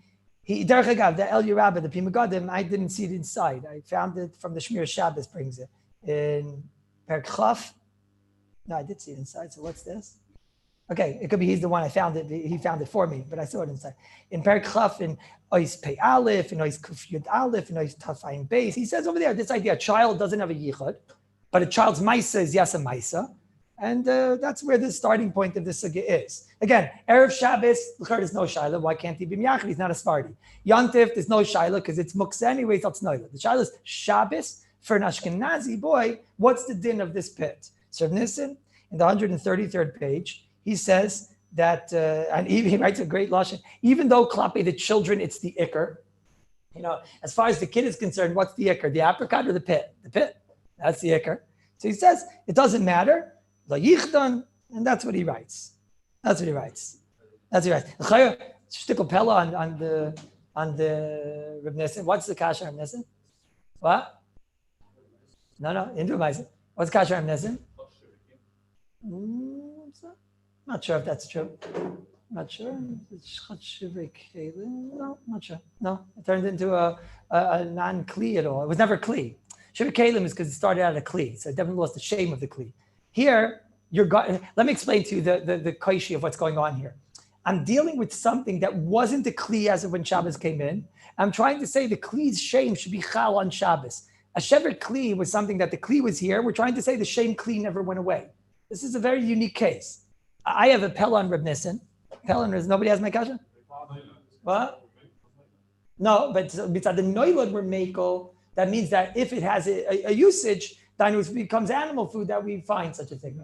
the El Yerabah, the Pima Gadim, I didn't see it inside. I found it from the Shmir Shabbos brings it. In Perk Chaf. No, I did see it inside. So what's this? Okay, it could be he's the one I found it. He found it for me, but I saw it inside. In Perk Chaf, in Ois Pei Aleph, in Ois Kuf Yud Aleph, in Ois Tafayim Beis, he says over there, this idea, a child doesn't have a yichud, but a child's maisa is yes a maisa. And that's where the starting point of the sugya is. Again, Erev Shabbos, there's no shaila. Why can't he be miyachid? He's not a Sfardi. Yontif, there's no shaila because it's muksa anyways. That's noila. The shaila is Shabbos for an Ashkenazi boy. What's the din of this pit? So Nissen, in the 133rd page, he says that, and he writes a great lashon. Even though klape the children, it's the ikr. As far as the kid is concerned, what's the ikr? The apricot or the pit? The pit. That's the ikr. So he says it doesn't matter. And that's what he writes. Shtickle Pella on the Reb Nissen. What's the kasha Reb Nissen? What? No, Indra. What's kasha Reb Nissen? Not sure if that's true. Not sure. No, not sure. No, it turned into a non-kli at all. It was never kli. Shivik Kalim is because it started out of kli, so it definitely lost the shame of the kli. Here, let me explain to you the kaishi of what's going on here. I'm dealing with something that wasn't a kli as of when Shabbos came in. I'm trying to say the kli's shame should be chal on Shabbos. A shever kli was something that the kli was here. We're trying to say the shame kli never went away. This is a very unique case. I have a pella on Reb Nissen. Nobody has my kasha? What? No, but besides the noilad were mako, that means that if it has a usage, then it becomes animal food that we find such a thing.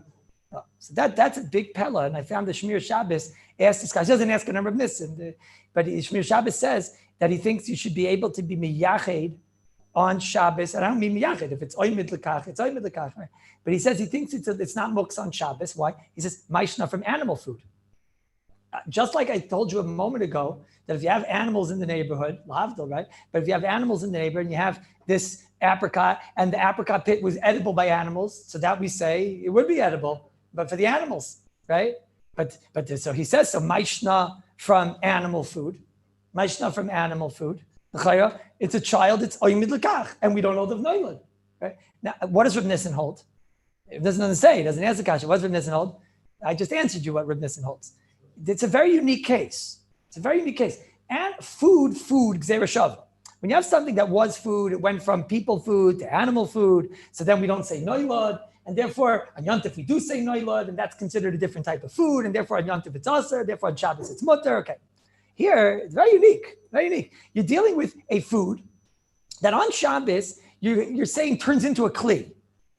Oh, so that's a big pella, and I found the Shmir Shabbos asked this guy. He doesn't ask a number of Nissen, but Shmir Shabbos says that he thinks you should be able to be miyached on Shabbos, and I don't mean miyached. If it's oimid lekach, it's oimid lekach. Right? But he says he thinks it's not muks on Shabbos. Why? He says maishna from animal food. Just like I told you a moment ago that if you have animals in the neighborhood, lavdil, right? But if you have animals in the neighborhood and you have this apricot, and the apricot pit was edible by animals, so that we say it would be edible, but for the animals, right? But so he says, so maishna from animal food. Maishna from animal food. It's a child, it's oymid lekach, and we don't know the noilad, right? Now, what does Reb Nissen hold? It doesn't say, it doesn't answer the question. What does Reb Nissen hold? I just answered you what Reb Nissen holds. It's a very unique case. and food, gzeira shava. When you have something that was food, it went from people food to animal food, so then we don't say noilad, and therefore on Yontif we do say noilad, and that's considered a different type of food, and therefore on Yontif it's aser, therefore on Shabbos it's mutter. Okay, here it's very unique, very unique. You're dealing with a food that on Shabbos you're saying turns into a kli.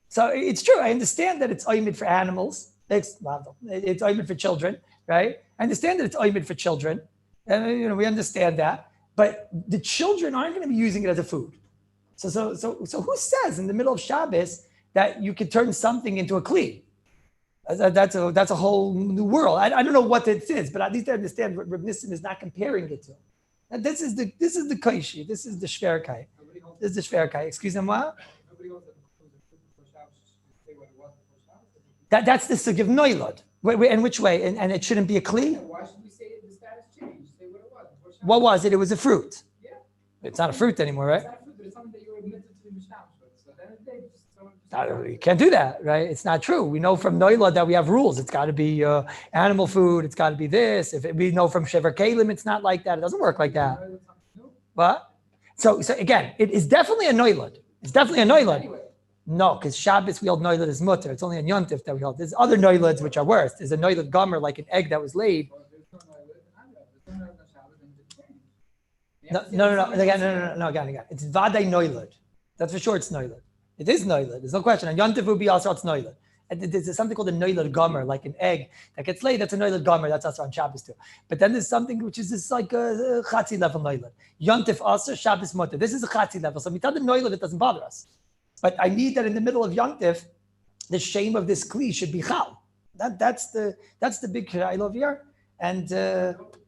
So it's true. I understand that it's oimid for animals. It's oimid for children, right? I understand that it's oimid for children, and we understand that. But the children aren't going to be using it as a food. So who says in the middle of Shabbos that you could turn something into a kli? That's a whole new world. I don't know what it is, but at least I understand what Reb Nissim is not comparing it to. And this is the kaishi. This is the shverkai. This is the shverkai. Excuse me, what? That's the sug of noilad. In which way? And it shouldn't be a kli? Why should we say the status changed? Say what it was. What was it? It was a fruit. Yeah. It's not a fruit anymore, right? It's not a fruit, but it's something that you were admitted to the Mishnah. So then You can't do that, right? It's not true. We know from Noila that we have rules. It's got to be animal food. It's got to be this. We know from Shever Kalim, it's not like that. It doesn't work like that. What? So again, it is definitely a Noilad. It's definitely a Noilad. No, because Shabbos we hold Noilad as mutter. It's only a Yontif that we hold. There's other Noilads which are worse. There's a Noilad gomer, like an egg that was laid. No. Again. It's Vaday Noilad. That's for sure it's Noilad. It is Noilad. There's no question. And Yontif would be also it's Noilad. And there's something called a Noilad gomer, like an egg that gets laid. That's a Noilad gomer. That's also on Shabbos too. But then there's something which is just like a Chatzi level Noilad. Yontif also, Shabbos mutter. This is a Chatzi level. So we tell the Noilad it doesn't bother us. But I need that in the middle of Yontif, the shame of this kli should be chal. That's the big shaila over here. And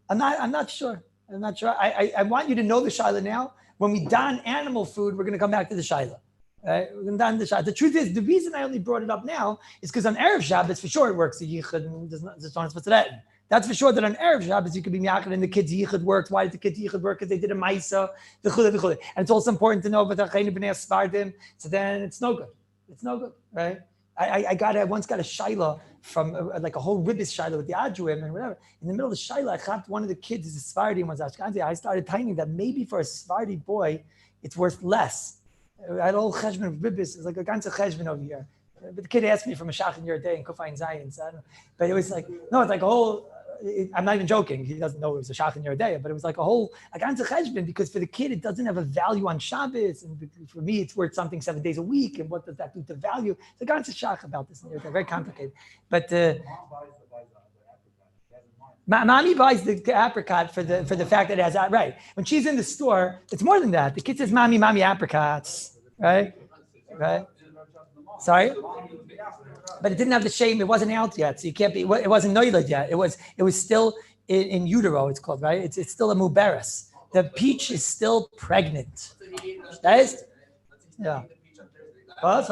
I'm not sure. I want you to know the shaila now. When we don animal food, we're going to come back to the shaila. Right? We're going to don the shaila. The truth is, the reason I only brought it up now is because on Erev Shabbos, for sure it works. The yichud and there's not supposed to. That's for sure that on Erev Shabbos you could be miyachid and the kids' yichud works. Why did the kids' yichud work? Because they did a ma'isa, the and it's also important to know about the chayni b'nei svardim. So then it's no good. It's no good, right? I once got a shaila from like a whole ribbis shaila with the adjuim and whatever. In the middle of the shaila, I got one of the kids is a Sephardi and was Ashkenazi. I started timing that maybe for a Sephardi boy, it's worth less. I had a whole cheshbon of ribbis. It's like a ganze cheshbon over here. But the kid asked me from a shach in your day in Kufayin Zion. So I don't know. But it was like, no, it's like a whole. I'm not even joking. He doesn't know it was a shach in your day, but it was like a whole ganze cheshbon because for the kid it doesn't have a value on Shabbos, and for me it's worth something 7 days a week. And what does that do to value? It's a ganze shach about this. They're very complicated. But mommy buys the apricot for the fact that it has right. When she's in the store, it's more than that. The kid says, "Mommy, apricots," right? Sorry. But it didn't have the shame. It wasn't out yet, so you can't be. It wasn't noiled yet. It was still in utero. It's called right. It's still a muberis. The peach is still pregnant. That is, yeah. What?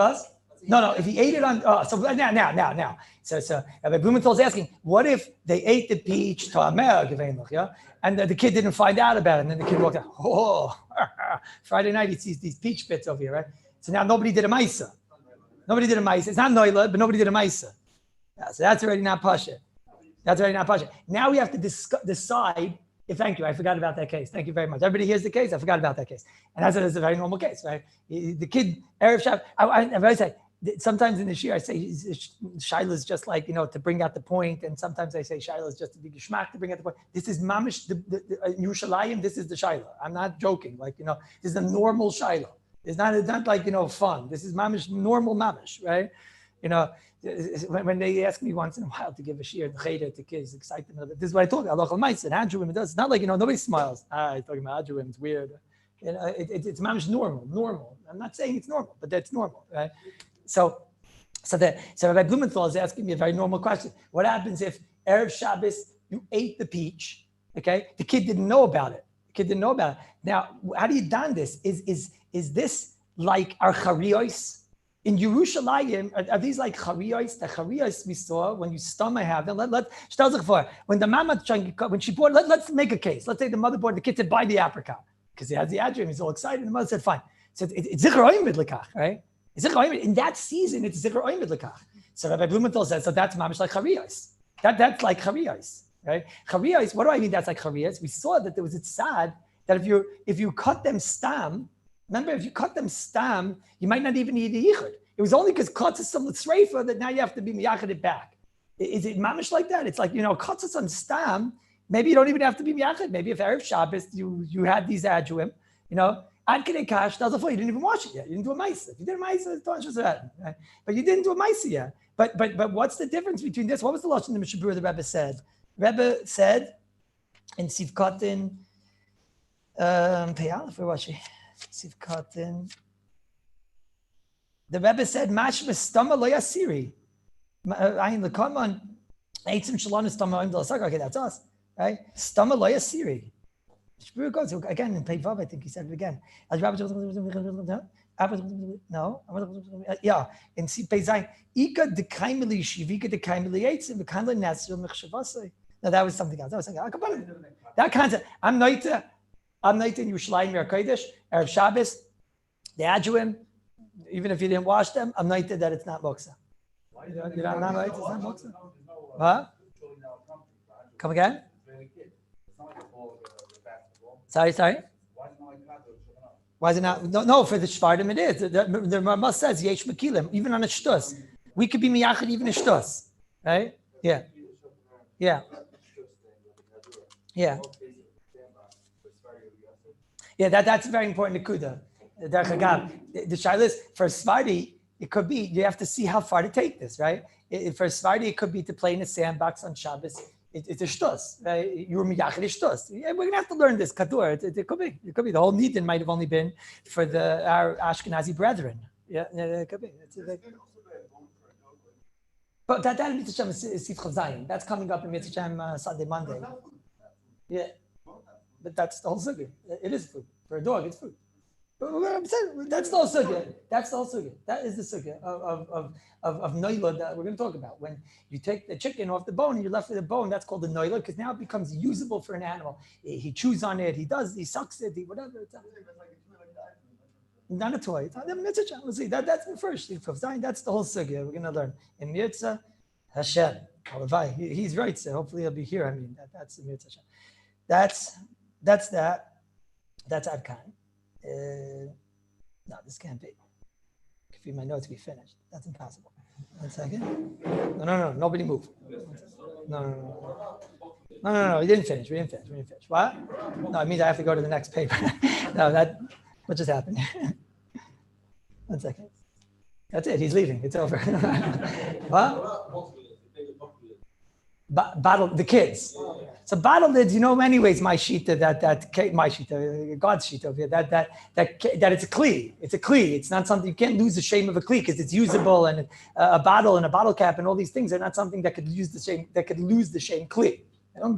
No. If he ate it on, so now. So Rabbi Blumenthal is asking, what if they ate the peach to yeah, and the kid didn't find out about it, and then the kid walked out. Oh, Friday night he sees these peach bits over here, right? So now nobody did a ma'isa. It's not noila, but nobody did a ma'isa. Yeah, so that's already not pasha. Now we have to decide. Thank you. I forgot about that case. Thank you very much. Everybody hears the case. I forgot about that case. And that's a very normal case, right? The kid, Erev Shabbos, I say, sometimes in the shir, I say shaila is just like, to bring out the point. And sometimes I say shaila is just to be geschmack to bring out the point. This is mamish, the Yerushalayim, this is the shaila. I'm not joking. Like, this is a normal shaila. It's not like, fun. This is mamish, normal mamish, right? When they ask me once in a while to give a shir, the cheder to kids, excite them a little bit. This is what I told you. Allah al-Ma'is and Adjuim, it does. It's not like, nobody smiles. He's talking about Adjuim, it's weird. It's mamish normal. I'm not saying it's normal, but that's normal, right? So Rabbi Blumenthal is asking me a very normal question. What happens if Erev Shabbos, you ate the peach, okay? The kid didn't know about it. Now, how do you don this? Is this like our chariyos? In Yerushalayim, are these like chariyos? The chariyos we saw when you stomach have them. When the mama, when she bought, let's make a case. Let's say the mother bought the kid to buy the apricot because he has the adjuim. He's all excited. The mother said, fine. So it's zikr oimid lekach, right? In that season, it's zikr oimid lekach. So Rabbi Blumenthal says, so that's mamish like chariyos. That's like chariyos. right? Chariyos, what do I mean that's like chariyos? We saw that there was a tzad that if you cut them stam, remember, if you cut them stam, you might not even need a yichud. It was only because cuts some tzreifa that now you have to be miyachid it back. Is it mamish like that? It's like, cuts on stam, maybe you don't even have to be miyachid. Maybe if Erev Shabbos, you had these adjuim, ad kedei kash, you didn't even wash it yet. You didn't do a ma'isa. If you did a ma'isa, it's not just that. Right? But you didn't do a ma'isa yet. But what's the difference between this? What was the lashon in the Mishabur the Rebbe said? Rebbe said in Sivkatin, Peyalef, where was she? Sivkatin. The Rebbe said, "Mash v'stama lo yasiri." Ayin l'kaman, eitzim shalanu stama oim d'lasaka. Okay, that's us, right? Stama lo yasiri. Shpur goes again in Pei Vav. I think he said it again. As Rabbi, no, yeah. In Pei Zayin, Ika dekaimeli shivika dekaimeli eitzim v'kanle nasir mechshavasei. No, that was something else. That concept. I'm noita in Yerushalayim Kodesh, Erev Shabbos, the adjuim. Even if you didn't wash them, I'm noita that it's not moksa. You're not noita, it's not moksa. Huh? Come again? Sorry. Why is it not? No, for the Shvardim it is. The Rama says, Yesh Mekilim, even on a shtus. We could be miyachid even a shtus. Right? Yeah. Yeah, that's a very important nekuda. The shayla for Svardi, it could be, you have to see how far to take this, right? For Svardi, it could be to play in a sandbox on Shabbos. It's a shtus, right? You're miyachid shtus. Yeah, we're gonna have to learn this kadur. It could be. The whole nidin might have only been for our Ashkenazi brethren. Yeah, it could be. But that in Mitzvah Shem is Sivchav Zayin. That's coming up in Mitzvah Shem Sunday, Monday. Yeah, but that's the whole sugya. It is food. For a dog, it's food. But that's the whole sugya. That is the sugya of noila that we're going to talk about. When you take the chicken off the bone and you're left with the bone, that's called the noila, because now it becomes usable for an animal. He chews on it, he sucks it, whatever. Not a toy. It's not a mitzvah. We'll see. That's the first. That's the whole sugya we're going to learn. In Mitzvah Hashem. He's right, so hopefully he'll be here. I mean, that's the Mitzvah Hashem. That's that. That's Adkan. No, this can't be. If you my notes be finished. That's impossible. 1 second. No. Nobody move. No. We didn't finish. We didn't finish. What? No, it means I have to go to the next paper. No, what just happened? 1 second. That's it. He's leaving. It's over. What? Bottle the kids. So bottle lids, anyways, my shita, God's shita over here, that it's a kli. It's a kli. It's not something, you can't lose the shame of a kli because it's usable, and a bottle and a bottle cap and all these things are not something that could lose the shame kli.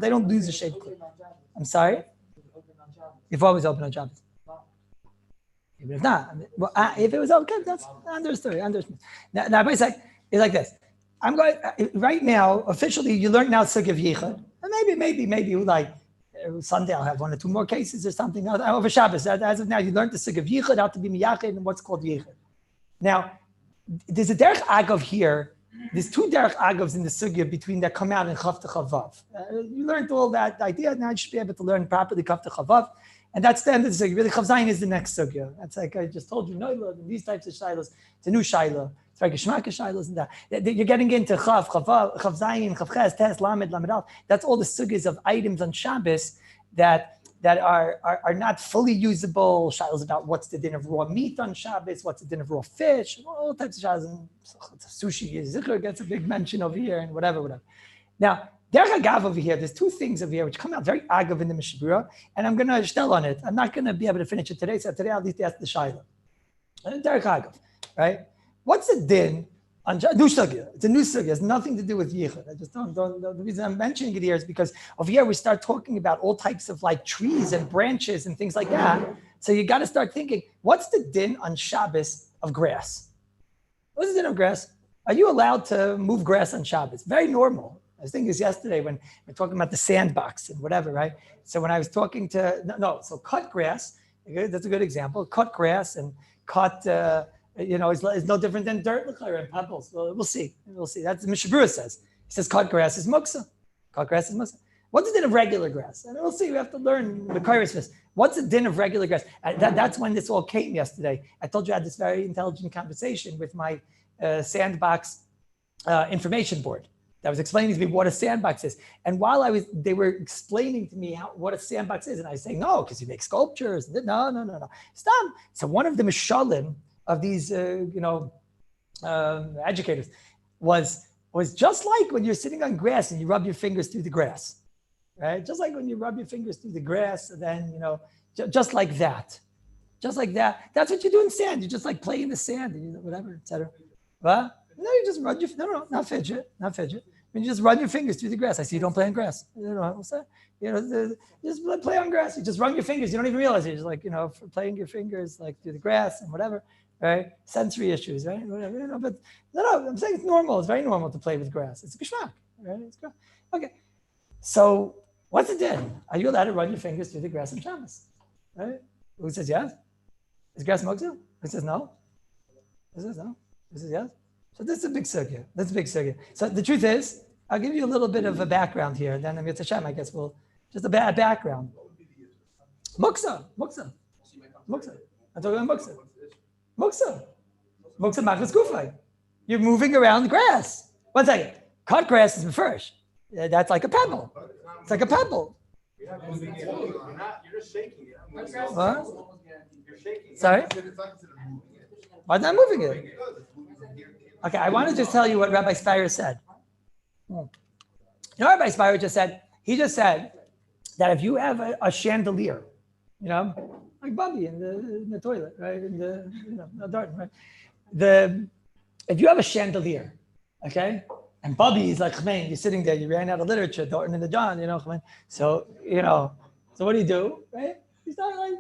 They don't lose the shame kli. I'm sorry? You've always open on Shabbos. Even if not, if it was okay, that's understood. Now, it's like this. I'm going right now. Officially, you learn now sugya of yichud. Maybe like Sunday I'll have 1 or 2 more cases or something over Shabbos. As of now, you learned the sugya of yichud, how to be miyachid, and what's called yichud. Now, there's a derech agav here. There's 2 derech agavs in the sugya between that come out in chav to chavav. You learned all that idea. Now you should be able to learn properly chav to chavav. And that's the end of the sugya. Really, chav zayin is the next sugya. That's like I just told you, these types of shilos. It's a new shiloh. It's like geschmack shilos and that. You're getting into chav zayin, chav ches, tes, lamed, al. That's all the sugyas of items on Shabbos that are not fully usable. Shilos about what's the din of raw meat on Shabbos, what's the din of raw fish, all types of shilos. Sushi, zikr gets a big mention over here, and whatever. Now, derech agav over here, there's 2 things over here which come out very agav in the Mishabura, and I'm going to shtel on it. I'm not going to be able to finish it today, so today I'll at least ask the shayla. Derech agav, right? What's the din on new sugya? It's a new sugya. It has nothing to do with yichud. I just don't. The reason I'm mentioning it here is because over here we start talking about all types of like trees and branches and things like that. So you got to start thinking, what's the din on Shabbos of grass? What's the din of grass? Are you allowed to move grass on Shabbos? Very normal. I was thinking this yesterday when we're talking about the sandbox and whatever, right? So when I was talking so cut grass, that's a good example. Cut grass and cut, is no different than dirt and pebbles. Well, we'll see. That's what Mishabura says. He says cut grass is muksa. What's the din of regular grass? And we'll see, we have to learn the Kairos. What's the din of regular grass? That's when this all came yesterday. I told you I had this very intelligent conversation with my sandbox information board that was explaining to me what a sandbox is. And while they were explaining to me what a sandbox is, and I was saying, no, because you make sculptures. No. Stop. So one of the mishalim of these, educators was just like when you're sitting on grass and you rub your fingers through the grass, right? Just like when you rub your fingers through the grass, and then, just like that. Just like that. That's what you do in sand. You just like play in the sand and whatever, etc. What? No, you just run your, not fidget. When you just run your fingers through the grass. I see you don't play on grass. What's that? Just play on grass. You just run your fingers. You don't even realize it. You're just like, for playing your fingers like through the grass and whatever, right? Sensory issues, right? Whatever, but no, I'm saying it's normal. It's very normal to play with grass. It's a geschmack, right? It's good. Okay. So what's it then? Are you allowed to run your fingers through the grass on Shabbos? Right? Who says yes? Is grass mokzil? Who says no? Who says no? Who says yes? So this is a big circuit. So the truth is, I'll give you a little bit of a background here, and then I'm Hashem, I guess we'll just a background. Muksa. I'm talking about muksa. Muksa machlis gufay. You're moving around the grass. 1 second. Cut grass is first. That's like a pebble. It's like a pebble. You're just shaking it. What? You're shaking it. Sorry? Why not moving it? Okay, I want to just tell you what Rabbi Spire said. Rabbi Spire just said, he just said that if you have a chandelier, like Bobby in the toilet, right? In the garden, right? If you have a chandelier, okay, and Bobby is like, man, you're sitting there, you ran out of literature, Dorton in the John, so what do, right? He's not like,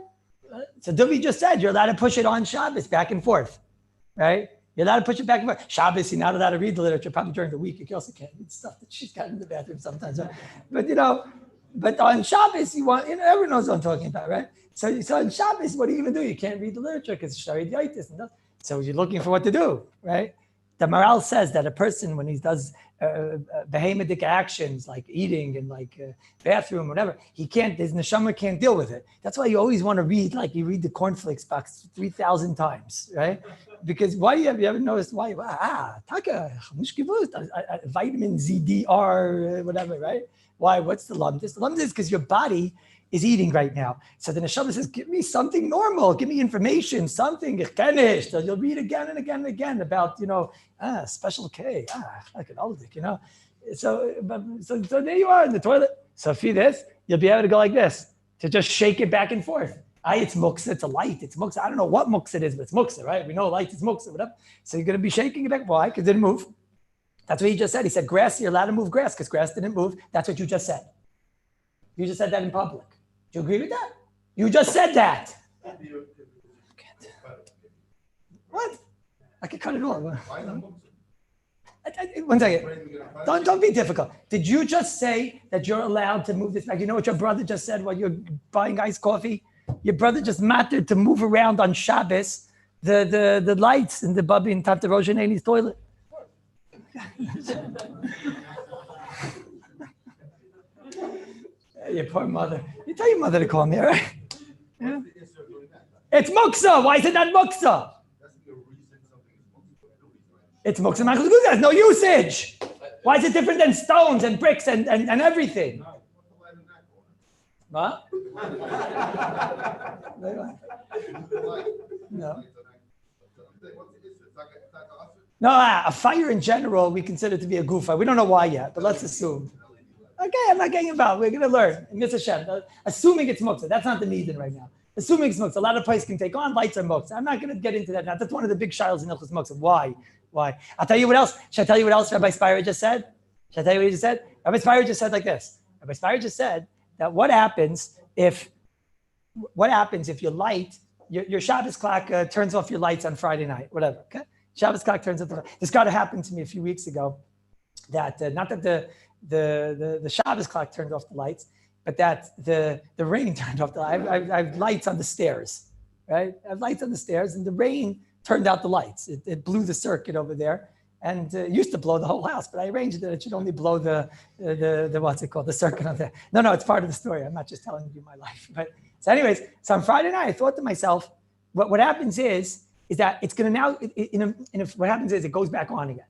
so Dubi just said you're allowed to push it on Shabbos back and forth, right? You're allowed to push it back and forth. Shabbos, you're not allowed to read the literature. Probably during the week, you also can't read stuff that she's got in the bathroom sometimes. Right? But on Shabbos, everyone knows what I'm talking about, right? So on Shabbos, what do you even do? You can't read the literature because it's shariditis. So you're looking for what to do, right? The Maral says that a person, when he does behemedic actions like eating and like bathroom, whatever, his neshama can't deal with it. That's why you always want to read, like you read the cornflakes box 3,000 times, right? Because why have you ever noticed why? Taka, vitamin ZDR, whatever, right? Why? What's the lumdis? The lumdis is because your body is eating right now. So the neshama says, give me something normal, give me information, something. So you'll read again and again and again about, special K, like an oldic, So there you are in the toilet. So if you do this, you'll be able to go like this, to just shake it back and forth. It's muksa, it's a light, it's muksa. I don't know what muksa it is, but it's muksa, right? We know light is muksa, whatever. So you're going to be shaking it back. Why? Because it didn't move. That's what he just said. He said grass, you're allowed to move grass because grass didn't move. That's what you just said. You just said that in public. Do you agree with that? You just said that. What? I can cut it off. 1 second. Don't be difficult. Did you just say that you're allowed to move this back? You know what your brother just said while you're buying iced coffee? Your brother just mattered to move around on Shabbos the lights in the Bubby and Tante Rojanani's toilet. Your poor mother. You tell your mother to call me, all right? Yeah. It's muksa. Why is it not muksa? It's muksa. There's no usage. Why is it different than stones and bricks and everything? What? No, a fire in general we consider to be a gufa. We don't know why yet, but let's assume. Okay, I'm not getting involved. We're going to learn. Assuming it's muksa. That's not the need right now. Assuming it's muksa. A lot of places can take on. Lights are muksa. I'm not going to get into that now. That's one of the big shiles in Ilchus muksa. Why? I'll tell you what else. Should I tell you what else Rabbi Spire just said? Should I tell you what he just said? Rabbi Spire just said like this. Rabbi Spire just said that what happens if your light, your Shabbos clock turns off your lights on Friday night, whatever, okay? Shabbos clock turns off. This got to happen to me a few weeks ago. That not that the Shabbos clock turned off the lights, but that the rain turned off the lights. I have lights on the stairs, right? I have lights on the stairs, and the rain turned out the lights. It blew the circuit over there, And it used to blow the whole house, but I arranged that it should only blow the what's it called, the circuit on there. No, it's part of the story. I'm not just telling you my life. But so anyways, so on Friday night, I thought to myself, what happens is that it's going to now, what happens is it goes back on again,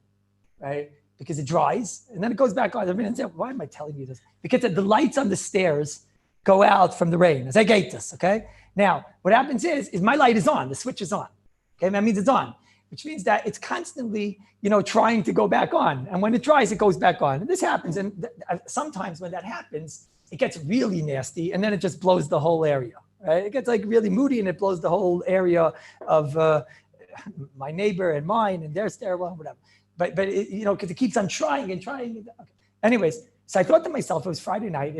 right? Because it dries and then it goes back on. Everyone says, why am I telling you this? Because the lights on the stairs go out from the rain. As I gate this, okay? Now, what happens is my light is on, the switch is on. Okay, that means it's on, which means that it's constantly, trying to go back on. And when it dries, it goes back on. And this happens. And sometimes when that happens, it gets really nasty and then it just blows the whole area, right? It gets like really moody and it blows the whole area of my neighbor and mine and their stairwell and whatever. But because it keeps on trying and trying. Okay. Anyways, so I thought to myself, it was Friday night,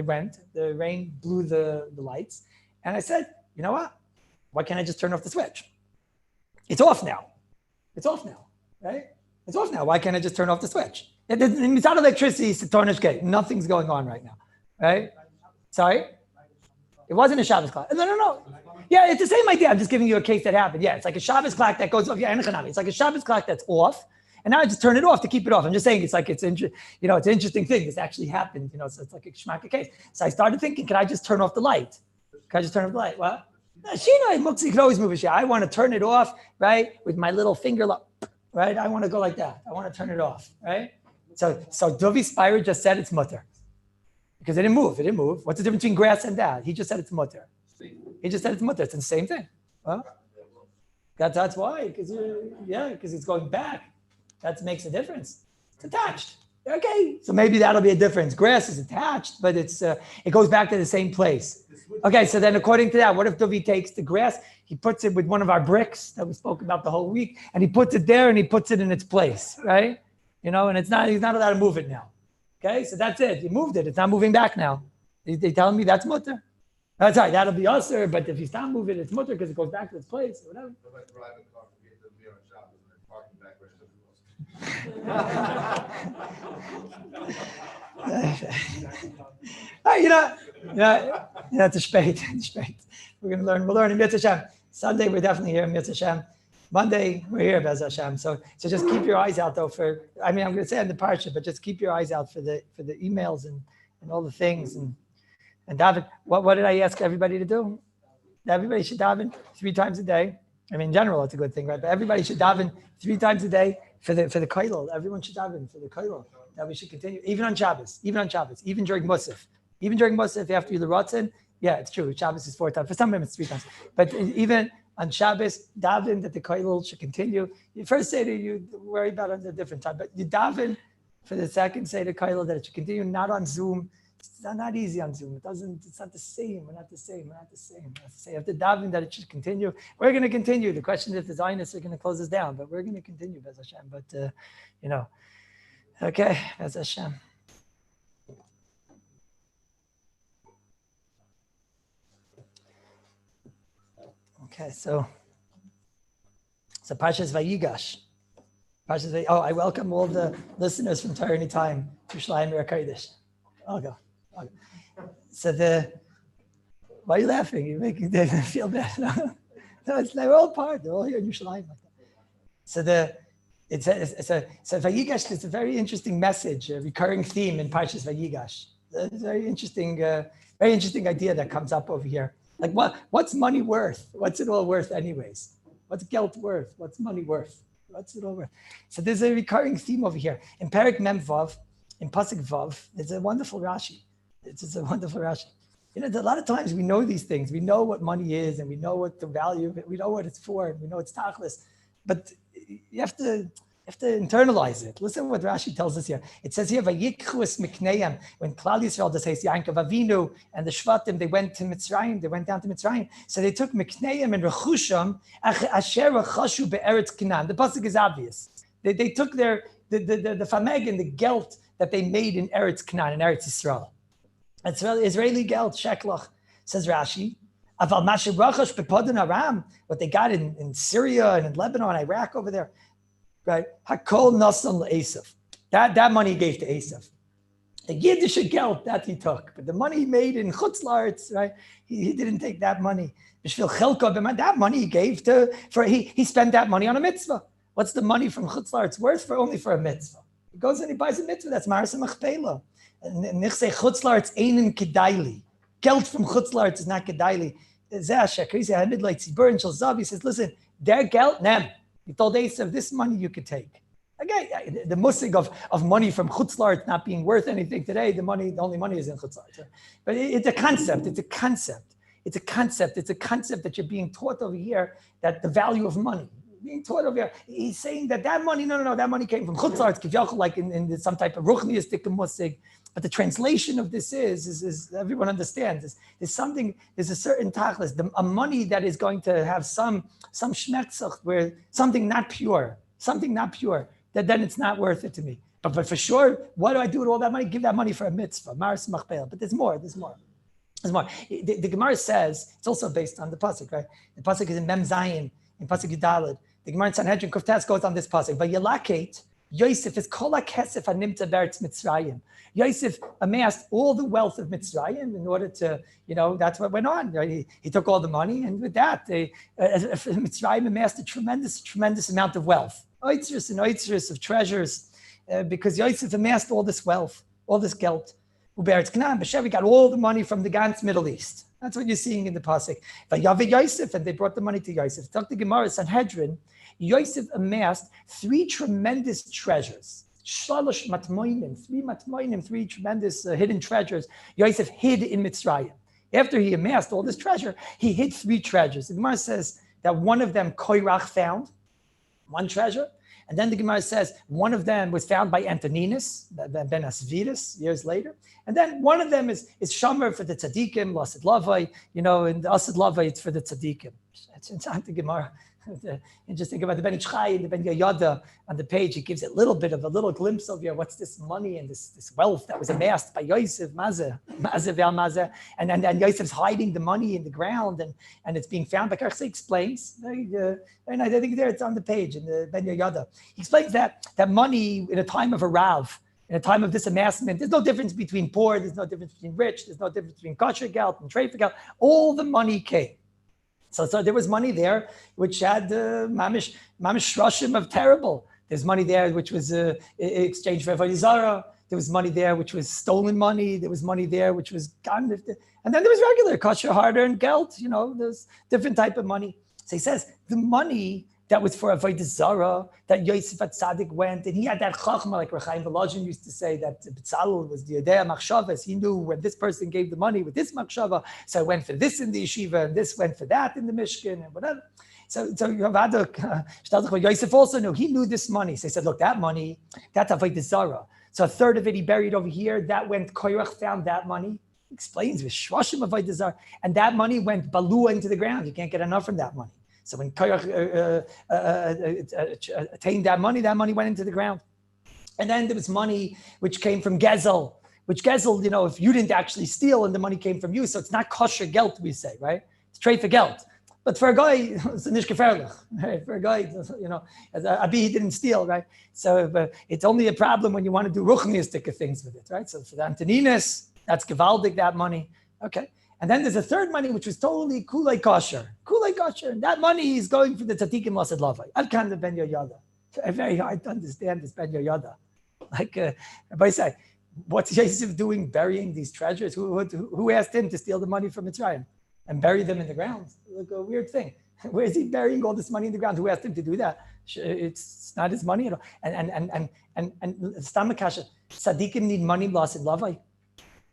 the rain blew the lights. And I said, you know what? Why can't I just turn off the switch? It's off now, right? It's off now. Why can't I just turn off the switch? It's not electricity, it's a nothing's going on right now, right? Sorry? It wasn't a Shabbos clock. No. Yeah, it's the same idea. I'm just giving you a case that happened. Yeah, it's like a Shabbos clock that goes off. Yeah, it's like a Shabbos clock that's off. And now I just turn it off to keep it off. I'm just saying it's an interesting thing. This actually happened, so it's like a shmaka case. So I started thinking, can I just turn off the light? What? You can always move it. I want to turn it off, right? With my little finger, right? I want to go like that. I want to turn it off, right? So Dovi Spira just said it's mutter. Because it didn't move. What's the difference between grass and that? He just said it's mutter. It's the same thing. Well, that's why. Because it's going back. That makes a difference. It's attached. Okay, so maybe that'll be a difference. Grass is attached, but it goes back to the same place. Okay, so then according to that, what if Dovi takes the grass, he puts it with one of our bricks that we spoke about the whole week, and he puts it there and he puts it in its place, right? And he's not allowed to move it now. Okay, so that's it. He moved it. It's not moving back now. They telling me that's mutter. That's right. That'll be usher, but if he's not moving it, it's mutter because it goes back to its place or whatever. It's a spade. We're going to learn. We'll learn in Mitzvah Hashem. Sunday, we're definitely here in Mitzvah Hashem. Monday, we're here, Bez Hashem. So just keep your eyes out, though, I'm going to say in the parsha, but just keep your eyes out for the emails and all the things. And David, what did I ask everybody to do? Everybody should daven 3 times a day. I mean, in general, it's a good thing, right? But everybody should daven 3 times a day for the kollel. Everyone should daven for the kollel. That we should continue, even on Shabbos, even during Musaf. Even during Musaf, after the Ratzin, yeah, it's true. Shabbos is 4 times. For some women, it's 3 times. But even on Shabbos, daven that the kollel should continue. You first say that you worry about it at a different time, but you daven for the second say the kollel that it should continue, not on Zoom. It's not easy on Zoom. It's not the same. We're not the same. You have to daven that it should continue. We're going to continue. The question is if the Zionists are going to close us down, but we're going to continue, Bez Hashem. But, okay, Bez Hashem. Okay, so Parshas Vayigash. I welcome all the listeners from Torah Anytime to Yerushalayim Kodesh. I'll go. So why are you laughing? You're making them feel bad. No, they're all part. They're all here in Yerushalayim. So Vayigash is a very interesting message, a recurring theme in Parshas Vayigash. It's a very interesting idea that comes up over here. Like what's money worth? What's it all worth anyways? What's geld worth? What's money worth? What's it all worth? So there's a recurring theme over here. In Perek Mem Vav, in Pasuk Vav, it's a wonderful Rashi. A lot of times we know these things. We know what money is and we know what the value of it. We know what it's for and we know it's tachlis. But you have to internalize it. Listen what Rashi tells us here. It says here, Vayikchus Mikneim, when Klal Yisrael, that says Yankov Avinu and the Shvatim, they went down to Mitzrayim. So they took Mikneim and Rechusham, Asher Rechashu Be'eretz Canaan. The pasuk is obvious. They took the fameg and the gelt that they made in Eretz Canaan, in Eretz Yisrael. It's Israeli gelt, sheklach, says Rashi. Aval Mashe Rachash Be'Padan Aram, what they got in Syria and in Lebanon, Iraq over there. Right, Hakol Nasan Esav. That money he gave to Esav. The Yiddish geld that he took, but the money he made in Chutz La'aretz, right? He didn't take that money. That money he gave he spent that money on a mitzvah. What's the money from Chutz La'aretz worth for? Only for a mitzvah. He goes and he buys a mitzvah. That's Maras Machpelah. And Nichse Chutz La'aretz Einen Kedaili. Geld from Chutz La'aretz is not Kedaili. Zeh Sheker. He said, Hamid like Tzibur and Shalzav. He says, listen, their geld, nem. He told Esav, this money you could take. Okay, the musig of money from Chutz La'aretz not being worth anything today, the only money is in Chutz La'aretz. But it's a concept. It's a concept that you're being taught over here, that the value of money. Being taught over here. He's saying that money, no, that money came from Chutz La'aretz, like in some type of ruchniistic musig. But the translation of this is everyone understands. There's a certain tachlis, a money that is going to have some shmetzach, where something not pure, that then it's not worth it to me. But for sure, what do I do with all that money? Give that money for a mitzvah, Maras Machpelah. But there's more. The Gemara says, it's also based on the pasuk, right? The pasuk is in Mem Zayin, in pasuk Yudalid. The Gemara in Sanhedrin Kuftas goes on this pasuk. But Yelaket, Yosef is kol hakesef hanimta beretz Mitzrayim. Yosef amassed all the wealth of Mitzrayim in order to, that's what went on. Right? He took all the money, and with that, Mitzrayim amassed a tremendous amount of wealth. Oitzrus of treasures, because Yosef amassed all this wealth, all this geld. Uberetz Canaan, Bashevi got all the money from the Gans Middle East. That's what you're seeing in the pasuk. Vayavi Yosef, and they brought the money to Yosef. Talk to Gemara Sanhedrin. Yosef amassed 3 tremendous treasures. Shalosh matmoinim, 3 matmoinim, 3 tremendous hidden treasures. Yosef hid in Mitzrayim. After he amassed all this treasure, he hid 3 treasures. The Gemara says that one of them Koirach found, one treasure. And then the Gemara says one of them was found by Antoninus, Ben Asvidus, years later. And then one of them is Shomer for the Tzaddikim, Lasid Lavai, and the Asid Lavai, it's for the Tzaddikim. It's not the Gemara. And just think about the Ben Ichchai and the Ben Yoyada on the page. It gives a little glimpse of what's this money and this wealth that was amassed by Yosef, Mazeh, and Yosef's hiding the money in the ground, and it's being found. Like Karchse explains, and I think there it's on the page in the Ben Yoyada. He explains that money in a time of a Rav, in a time of this amassment, there's no difference between poor, there's no difference between rich, there's no difference between kosher geld and treif geld. All the money came. So there was money there which had mamish shroshim of terrible. There's money there which was exchanged for avodah zarah. There was money there which was stolen money. There was money there which was gone. And then there was regular kosher, hard-earned geld. There's different type of money. So he says the money that was for avodah zarah, that Yosef at Tzaddik went, and he had that chachma, like Rechaim Volozhin used to say, that B'tzalel was the Yodea Machshavas. He knew when this person gave the money with this Machshava, so I went for this in the yeshiva, and this went for that in the Mishkan, and whatever. So Yosef also knew. He knew this money. So he said, look, that money, that's avodah zarah. So a third of it he buried over here. That went, Koirach found that money. He explains, with Shvashim avodah zarah. And that money went balua into the ground. You can't get enough from that money. So when Koirach attained that money went into the ground. And then there was money which came from Gezel, if you didn't actually steal and the money came from you, so it's not kosher geld, we say, right? It's trade for geld. But for a guy, it's a nishkeferlich, right? For a guy, Abi, he didn't steal, right? So it's only a problem when you want to do ruchniistic things with it, right? So for the Antoninus, that's gewaldig, that money. Okay. And then there's a third money, which was totally kulei kosher. And that money is going for the tzaddikim Lasid Lavai. Adkan the Ben Yoyada. Very hard to understand this Ben Yoyada. Like Rabbi say, what's Yosef doing burying these treasures? Who asked him to steal the money from Mitzrayim and bury them in the ground? Like a weird thing. Where is he burying all this money in the ground? Who asked him to do that? It's not his money at all. And Stamakasha, tzaddikim need money Lasid Lavai.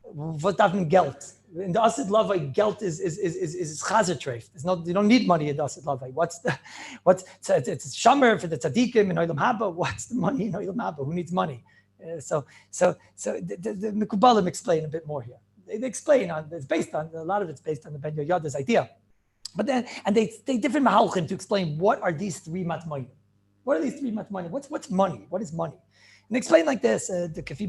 What doesn't geld? In the Asid Lavai, geld is chazer treif. You don't need money in the Asid Lavai. It's shamer for the tzaddikim in Olam Haba. What's the money in Olam Haba? Who needs money? So the Mekubalim explain a bit more here. They explain a lot of it's based on the Ben Yoyada's idea. But then, and they different mahalchim to explain what are these 3 matmonim. What are these 3 matmonim? What's money? What is money? And explain like this, to Kafi,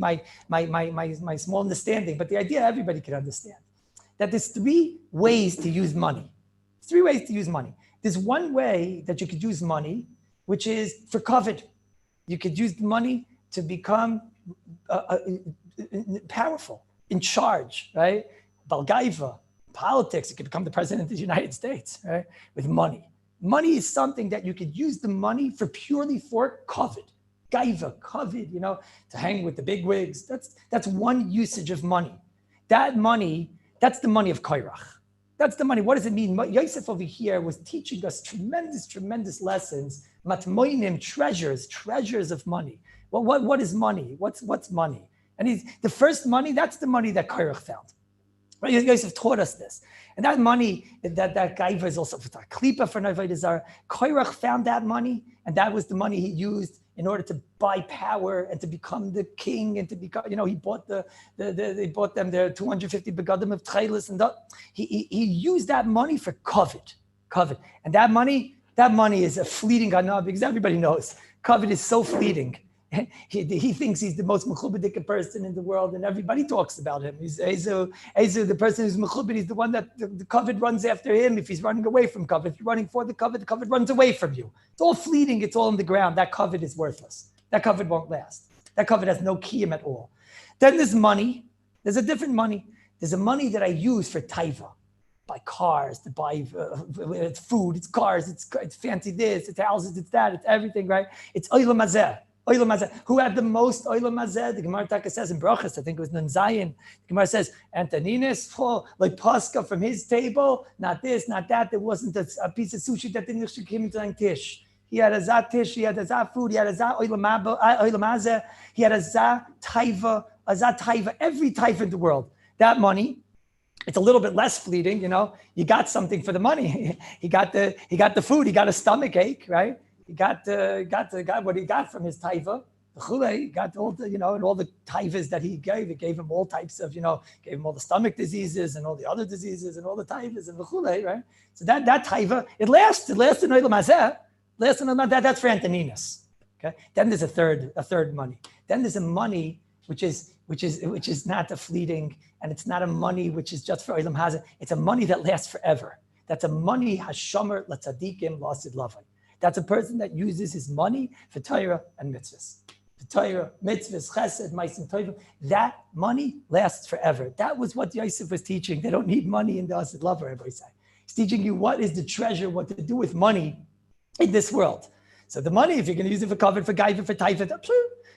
my small understanding, but the idea everybody can understand. That there's 3 ways to use money. 3 ways to use money. There's one way that you could use money, which is for covet. You could use the money to become powerful, in charge, right? Balgaiva, politics, you could become the president of the United States, right? With money. Money is something that you could use the money for purely for kavod, gaiva, kavod, to hang with the big wigs. That's one usage of money. That money, that's the money of Kairach. That's the money. What does it mean? Yosef over here was teaching us tremendous lessons. Matmoinim, treasures of money. Well, what is money? What's money? And the first money, that's the money that Kairach found. Right? Yosef taught us this. And that money, that gaiva is also for klipa for Avodah Zarah. Kairach found that money, and that was the money he used in order to buy power and to become the king and to become, he bought they bought them their 250 begadim of Kallus, and he used that money for kavod. And that money is a fleeting anah, because everybody knows kavod is so fleeting. He thinks he's the most mechubadik person in the world, and everybody talks about him. He's Ezu, the person who's mechubed. He's the one that the kavod runs after him. If he's running away from kavod, if you're running for the kavod runs away from you. It's all fleeting. It's all on the ground. That kavod is worthless. That kavod won't last. That kavod has no kiyum at all. Then there's money. There's a different money. There's a money that I use for taiva. Buy cars, to buy it's food, it's cars, it's fancy this, it's houses, it's that, it's everything, right? It's olam hazeh. Olam hazeh. Who had the most olam hazeh? The Gemara Taka says in Brachas, I think it was Nun Zayin. The Gemara says, Antoninus, like Pascha from his table, not this, not that. There wasn't a piece of sushi that didn't came into the tish. He had a zah tish, he had a zah food, he had a zah olam hazeh, he had a zah taiva, every taiva in the world. That money, it's a little bit less fleeting, You got something for the money. He got the food. He got a stomach ache, right? He got what he got from his taiva. He got all the and all the taivas that he gave. It gave him all types of gave him all the stomach diseases and all the other diseases and all the taivas and the chulei, right? So that taiva it lasts in olam hazeh. Lasts in olam hazeh. That's for Antoninus. Okay. Then there's a third money. Then there's a money which is not a fleeting, and it's not a money which is just for olam hazeh. It's a money that lasts forever. That's a money hashomer latzadikim lasid lavai. That's a person that uses his money for Torah and mitzvahs. For Torah, mitzvahs, chesed, ma'asim tovim. That money lasts forever. That was what Yosef was teaching. They don't need money in the Asid Lava, everybody say. He's teaching you what is the treasure, what to do with money in this world. So the money, if you're going to use it for kavod, for gaiva, for taiva,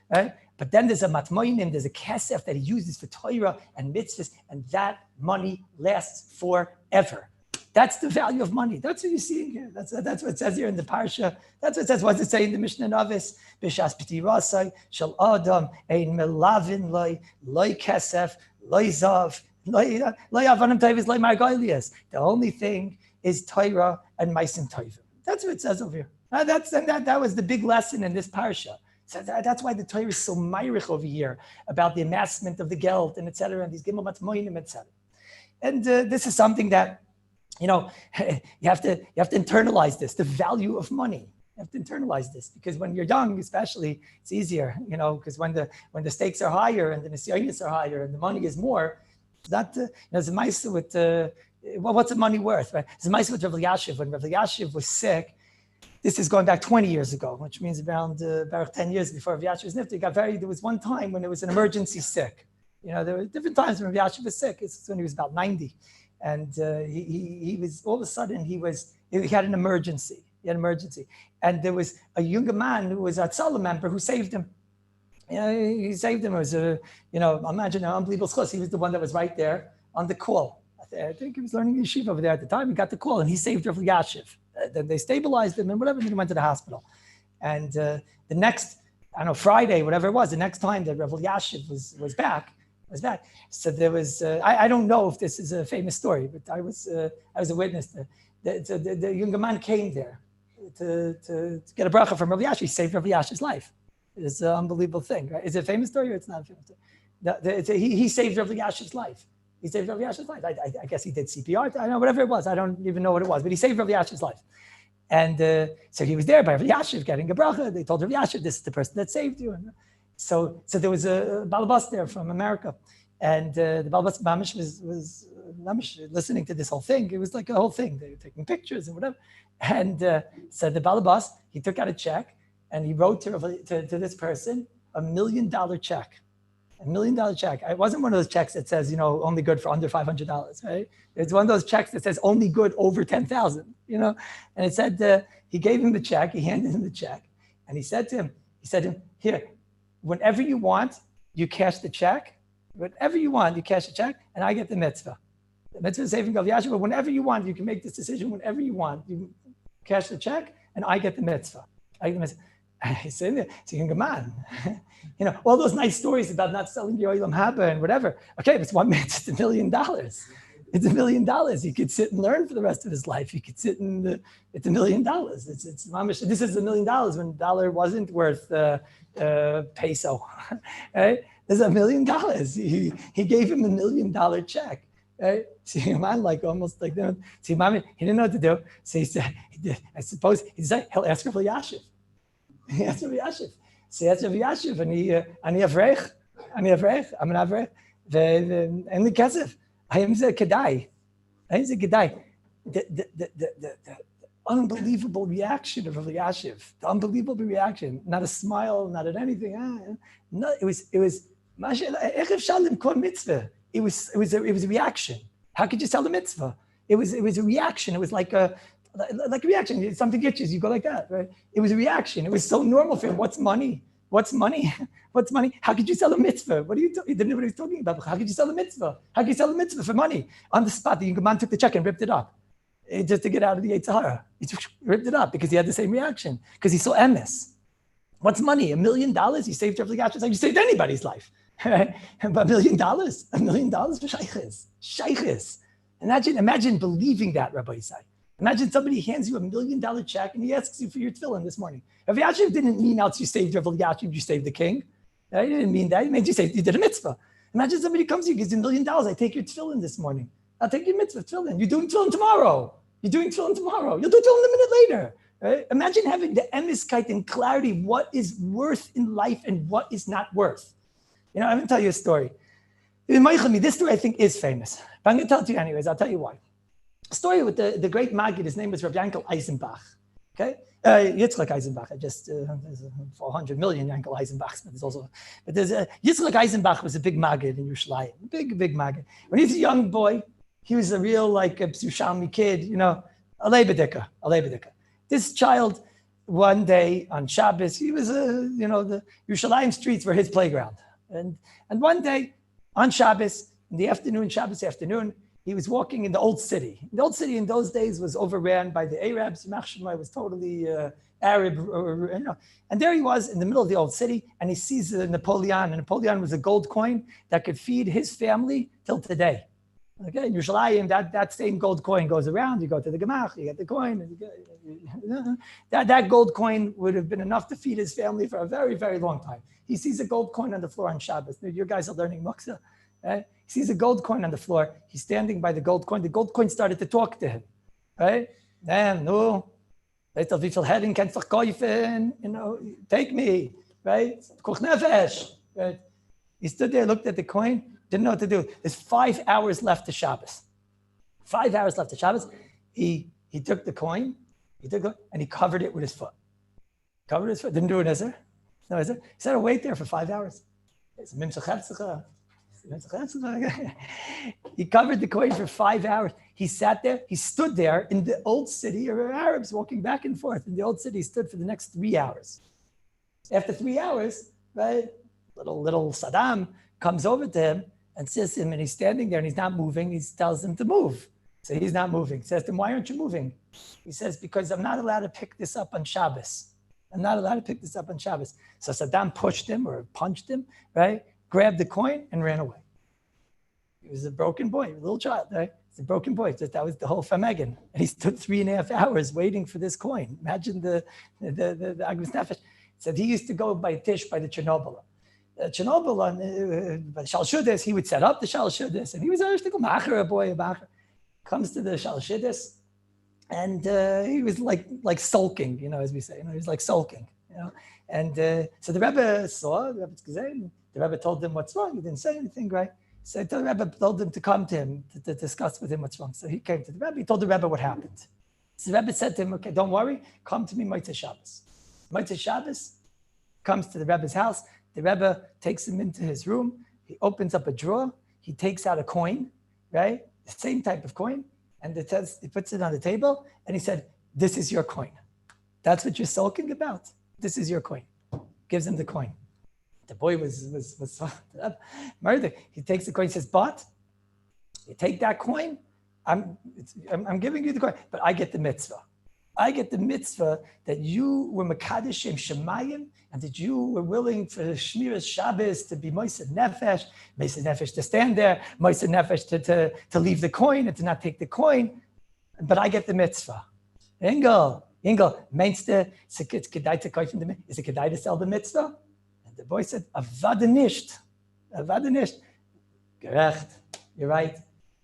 right? But then there's a matmoinim, there's a kesef that he uses for Torah and mitzvahs, and that money lasts forever. That's the value of money. That's what you're seeing here. That's what it says here in the parsha. That's what it says. What does it say in the Mishnah Navis? B'shas p'tirasai shel adam ein melavin loy kesef loy zav loy avanim tovos loy margolias. The only thing is Torah and ma'asim tovim. That's what it says over here. That was the big lesson in this parsha. So that's why the Torah is so myrich over here about the amassment of the geld and etc. And these gimel matmoinim etc. And this is something that you have to internalize this, the value of money. You have to internalize this because when you're young, especially, it's easier, because when the stakes are higher and the nisyonis are higher and the money is more, that it's a ma'aseh with what's the money worth, right? It's a ma'aseh with Rabbi Yashiv. When Rabbi Yashiv was sick, this is going back 20 years ago, which means around 10 years before Rabbi Yashiv was nifter. There was one time when it was an emergency sick. There were different times when Rabbi Yashiv was sick. It's when he was about 90. And he was all of a sudden he had an emergency. And there was a younger man who was a Tzala member who saved him. He saved him. It was imagine an unbelievable schos. He was the one that was right there on the call. I think he was learning yeshiva over there at the time. He got the call and he saved Rav Yashiv. Then they stabilized him and whatever. Then he went to the hospital. And the next, Friday, whatever it was, the next time that Rav Yashiv was back. So there was, I don't know if this is a famous story, but I was a witness. The younger man came there to get a bracha from Rabbi Yashiv. He saved Rabbi Yashiv's life. It's an unbelievable thing, right? Is it a famous story or it's not a famous story? He saved Rabbi Yashiv's life. He saved Rabbi Yashiv's life. I guess he did CPR. I don't know, whatever it was. I don't even know what it was, but he saved Rabbi Yashiv's life. And so he was there by Rabbi Yashiv getting a bracha. They told Rabbi Yashiv, this is the person that saved you. And so there was a balabas there from America, and the balabas Mamish was listening to this whole thing. It was like a whole thing. They were taking pictures and whatever. And so the balabas, he took out a check and he wrote to this person $1 million check. $1 million check. It wasn't one of those checks that says, only good for under $500, right? It's one of those checks that says only good over 10,000, And it said, he gave him the check, he handed him the check, and he said to him, here, whenever you want, you cash the check. Whenever you want, you cash the check, and I get the mitzvah. The mitzvah is saving of Yashu, but whenever you want, you can make this decision whenever you want. You cash the check, and I get the mitzvah. I said, so you can come on. All those nice stories about not selling your Olam Haba and whatever. Okay, if it's one mitzvah, it's $1 million. It's $1 million. He could sit and learn for the rest of his life. He could sit and it's $1 million. It's mamish. This is $1 million when the dollar wasn't worth peso. Right? This is $1 million. He gave him $1 million check. Right? See, man, almost like that. See, mommy, he didn't know what to do. So he said, I suppose he said he'll ask her for Yashiv. He asked Rabbi Yashiv. So he asked Rabbi Yashiv, אני אברך, I'm an avrech, ואין לי כסף. האם זה כדאי? The unbelievable reaction of Rabbi Yashiv, the unbelievable reaction, not a smile, not at anything. No, it was איך אפשר למכור mitzvah? It was a reaction. How could you sell the mitzvah? It was a reaction. It was like a reaction. Something itches, you go like that, right? It was a reaction. It was so normal for him. What's money? What's money? What's money? How could you sell a mitzvah? He didn't know what he was talking about. How could you sell a mitzvah? How could you sell a mitzvah for money? On the spot, the young man took the check and ripped it up. Just to get out of the Yetzer Hara. He ripped it up because he had the same reaction. Because he saw emes. What's money? $1 million? He saved Rabbi Yashiv. You saved anybody's life. But $1 million? $1 million for shaykhis. Imagine believing that, Rabbi Yisai. Imagine somebody hands you $1 million check and he asks you for your tefillin this morning. Rabbi Yashiv didn't mean out you saved Rabbi Yashiv, you saved the king. He didn't mean that. He meant you did a mitzvah. Imagine somebody comes to you, gives you $1 million. I take your tefillin this morning. I'll take your mitzvah tefillin. You're doing tefillin tomorrow. You'll do tefillin a minute later. Right? Imagine having the emiskite and clarity, what is worth in life and what is not worth. I'm going to tell you a story. This story I think is famous. But I'm going to tell it to you anyways. I'll tell you why. A story with the great Maggid. His name was Rabbi Yankel Eisenbach. Okay? Yitzchak Eisenbach. There's 400 million Yankel Eisenbachs. But Yitzchak Eisenbach was a big Maggid in Yerushalayim. Big Maggid. When he was a young boy, he was a real a Psushalmi kid, Alei B'dika. This child, one day on Shabbos, he was the Yerushalayim streets were his playground. And one day on Shabbos, in the afternoon, Shabbos afternoon, he was walking in the old city. The old city in those days was overran by the Arabs. It was totally Arab, And there he was in the middle of the old city, and he sees Napoleon. And Napoleon was a gold coin that could feed his family till today. Okay, in Yerushalayim, that same gold coin goes around. You go to the Gemach, you get the coin. And that gold coin would have been enough to feed his family for a very, very long time. He sees a gold coin on the floor on Shabbos. You guys are learning Muktzah. Right? He sees a gold coin on the floor. He's standing by the gold coin. The gold coin started to talk to him. Right? Take me. Right? Right? He stood there, looked at the coin, didn't know what to do. There's 5 hours left to Shabbos. 5 hours left to Shabbos. He took the coin, and he covered it with his foot. Covered his foot. Didn't do it, Ezra. No, Ezra. He said, wait there for 5 hours. He covered the coin for 5 hours. He sat there. He stood there in the old city of Arabs walking back and forth. In the old city, he stood for the next 3 hours. After 3 hours, right, little Saddam comes over to him and says to him, and he's standing there and he's not moving. He tells him to move. So he's not moving. He says to him, why aren't you moving? He says, because I'm not allowed to pick this up on Shabbos. I'm not allowed to pick this up on Shabbos. So Saddam pushed him or punched him, right? Grabbed the coin and ran away. He was a broken boy, a little child, right? He's a broken boy. That was the whole Famegan. And he stood 3.5 hours waiting for this coin. Imagine the Agnes Nefesh. Said he used to go by Tish by the Chernobyl. Chernobyl, by Shal Shudas, he would set up the Shal Shudas, and he was a boy. Comes to the Shal Shudas, and he was like sulking, as we say. He was like sulking, And so the Rebbe saw, the Rebbe told him what's wrong. He didn't say anything, right? So the Rebbe told him to come to him to discuss with him what's wrong. So he came to the Rebbe. He told the Rebbe what happened. So the Rebbe said to him, okay, don't worry, come to me Motzei Shabbos. Motzei Shabbos comes to the Rebbe's house. The Rebbe takes him into his room, He opens up a drawer. He takes out a coin, right? The same type of coin. And he puts it on the table. And he said, this is your coin. That's what you're sulking about. This is your coin. Gives him the coin. The boy was murdered. He takes the coin. He says, but you take that coin. I'm giving you the coin, but I get the mitzvah. I get the mitzvah that you were Mekadesh Shem Shemayim, and that you were willing for Shmiras Shabbos to be Moised Nefesh to stand there, Moised Nefesh to leave the coin and to not take the coin, but I get the mitzvah. Ingel, meinst du, is it kedai to sell the mitzvah? And the boy said, Avada nicht. Gerecht, you're right.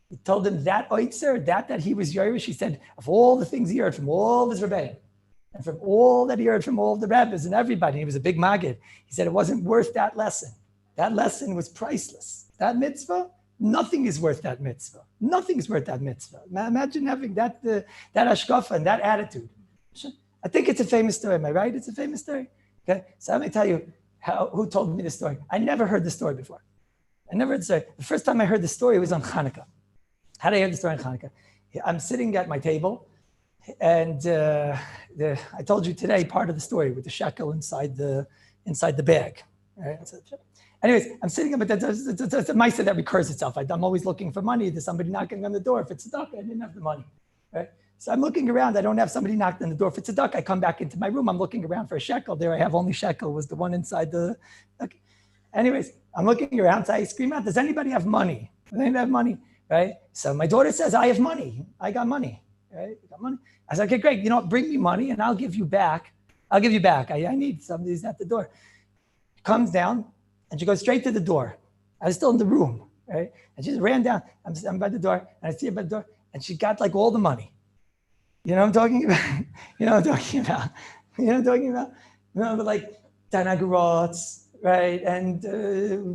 He told him that oitzer, that he was Yerush. He said, of all the things he heard from all of his Rabbi, and from all that he heard from all of the rabbis and everybody, he was a big maggid. He said it wasn't worth that lesson. That lesson was priceless. That mitzvah, nothing is worth that mitzvah. Nothing is worth that mitzvah. Imagine having that hashkafa and that attitude. I think it's a famous story. Am I right? It's a famous story. Okay, so let me tell you who told me the story. I never heard the story before. I never heard the story. The first time I heard the story was on Hanukkah. How did I hear the story on Hanukkah? I'm sitting at my table, and I told you today part of the story with the shekel inside the bag. Right? Anyways, I'm sitting up, but that's a mitzvah that recurs itself. I'm always looking for money. There's somebody knocking on the door. If it's a duck, I didn't have the money. Right? So I'm looking around. I don't have somebody knocked on the door. If it's a duck, I come back into my room. I'm looking around for a shekel. There I have only shekel was the one inside the. Okay. Anyways, I'm looking around. So I scream out, does anybody have money? Does anybody have money? Right? So my daughter says, I have money. I got money. Right? I got money. I said, okay, great. You know what? Bring me money and I'll give you back. I need somebody's at the door. She comes down and she goes straight to the door. I was still in the room. Right? And she just ran down. I'm by the door and I see her by the door and she got like all the money. You know what I'm talking about? But like 10 agurots, right? And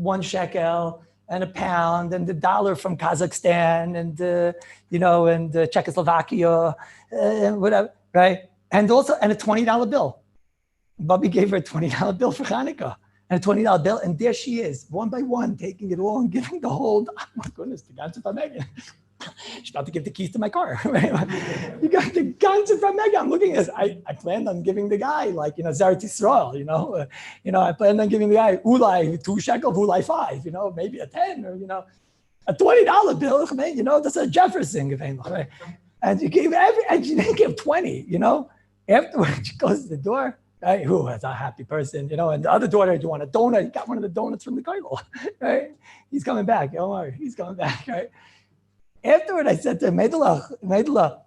1 shekel. And a pound, and the dollar from Kazakhstan, and and Czechoslovakia, and whatever, right? And also, and a $20 bill. Bubby gave her a $20 bill for Hanukkah, and a $20 bill, and there she is, one by one, taking it all and giving the whole. Oh my goodness, the ganze from Megan. She's about to give the keys to my car. Right? You got the ganze from Megan. I'm looking at this. I planned on giving the guy Zaret Yisrael. I planned on giving the guy Ulai 2 shekel, Ulai 5. Maybe a 10 or a $20 bill. That's a Jefferson. Right? And she gave and she didn't give 20. Afterwards she goes to the door. Right? Who is a happy person? And the other daughter, do you want a donut? He got one of the donuts from the Kallus. Right? He's coming back. Don't worry, he's coming back. Right? Afterward, I said to him, Meidela,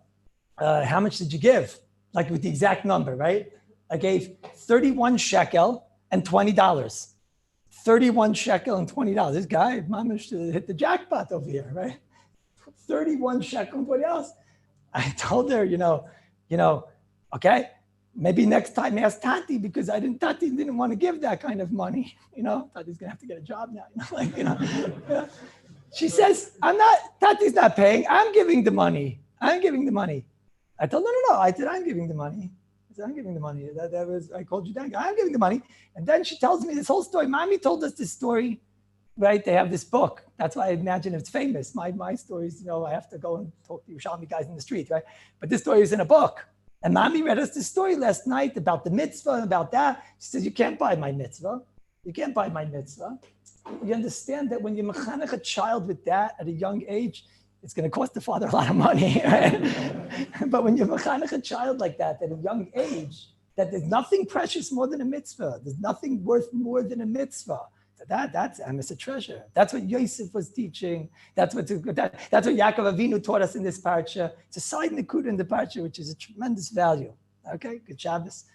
how much did you give? Like with the exact number, right? I gave 31 shekel and $20. 31 shekel and $20. This guy, mama should hit the jackpot over here, right? 31 shekel and $20. I told her, okay, maybe next time ask Tati because Tati didn't want to give that kind of money. Tati's gonna have to get a job now. She says, Tati's not paying. I'm giving the money. I told her, no. I said, I'm giving the money. I called you down. I'm giving the money. And then she tells me this whole story. Mommy told us this story, right? They have this book. That's why I imagine it's famous. My stories, I have to go and talk to Yerushalmi guys in the street, right? But this story is in a book. And Mommy read us this story last night about the mitzvah and about that. She says, you can't buy my mitzvah. You understand that when you mechanech a child with that at a young age, it's going to cost the father a lot of money, right? But when you mechanech a child like that at a young age, that there's nothing precious more than a mitzvah. There's nothing worth more than a mitzvah. That's a treasure. That's what Yosef was teaching. That's what Yaakov Avinu taught us in this parsha. It's a side nekuda in the parsha, which is a tremendous value. Okay, good Shabbos.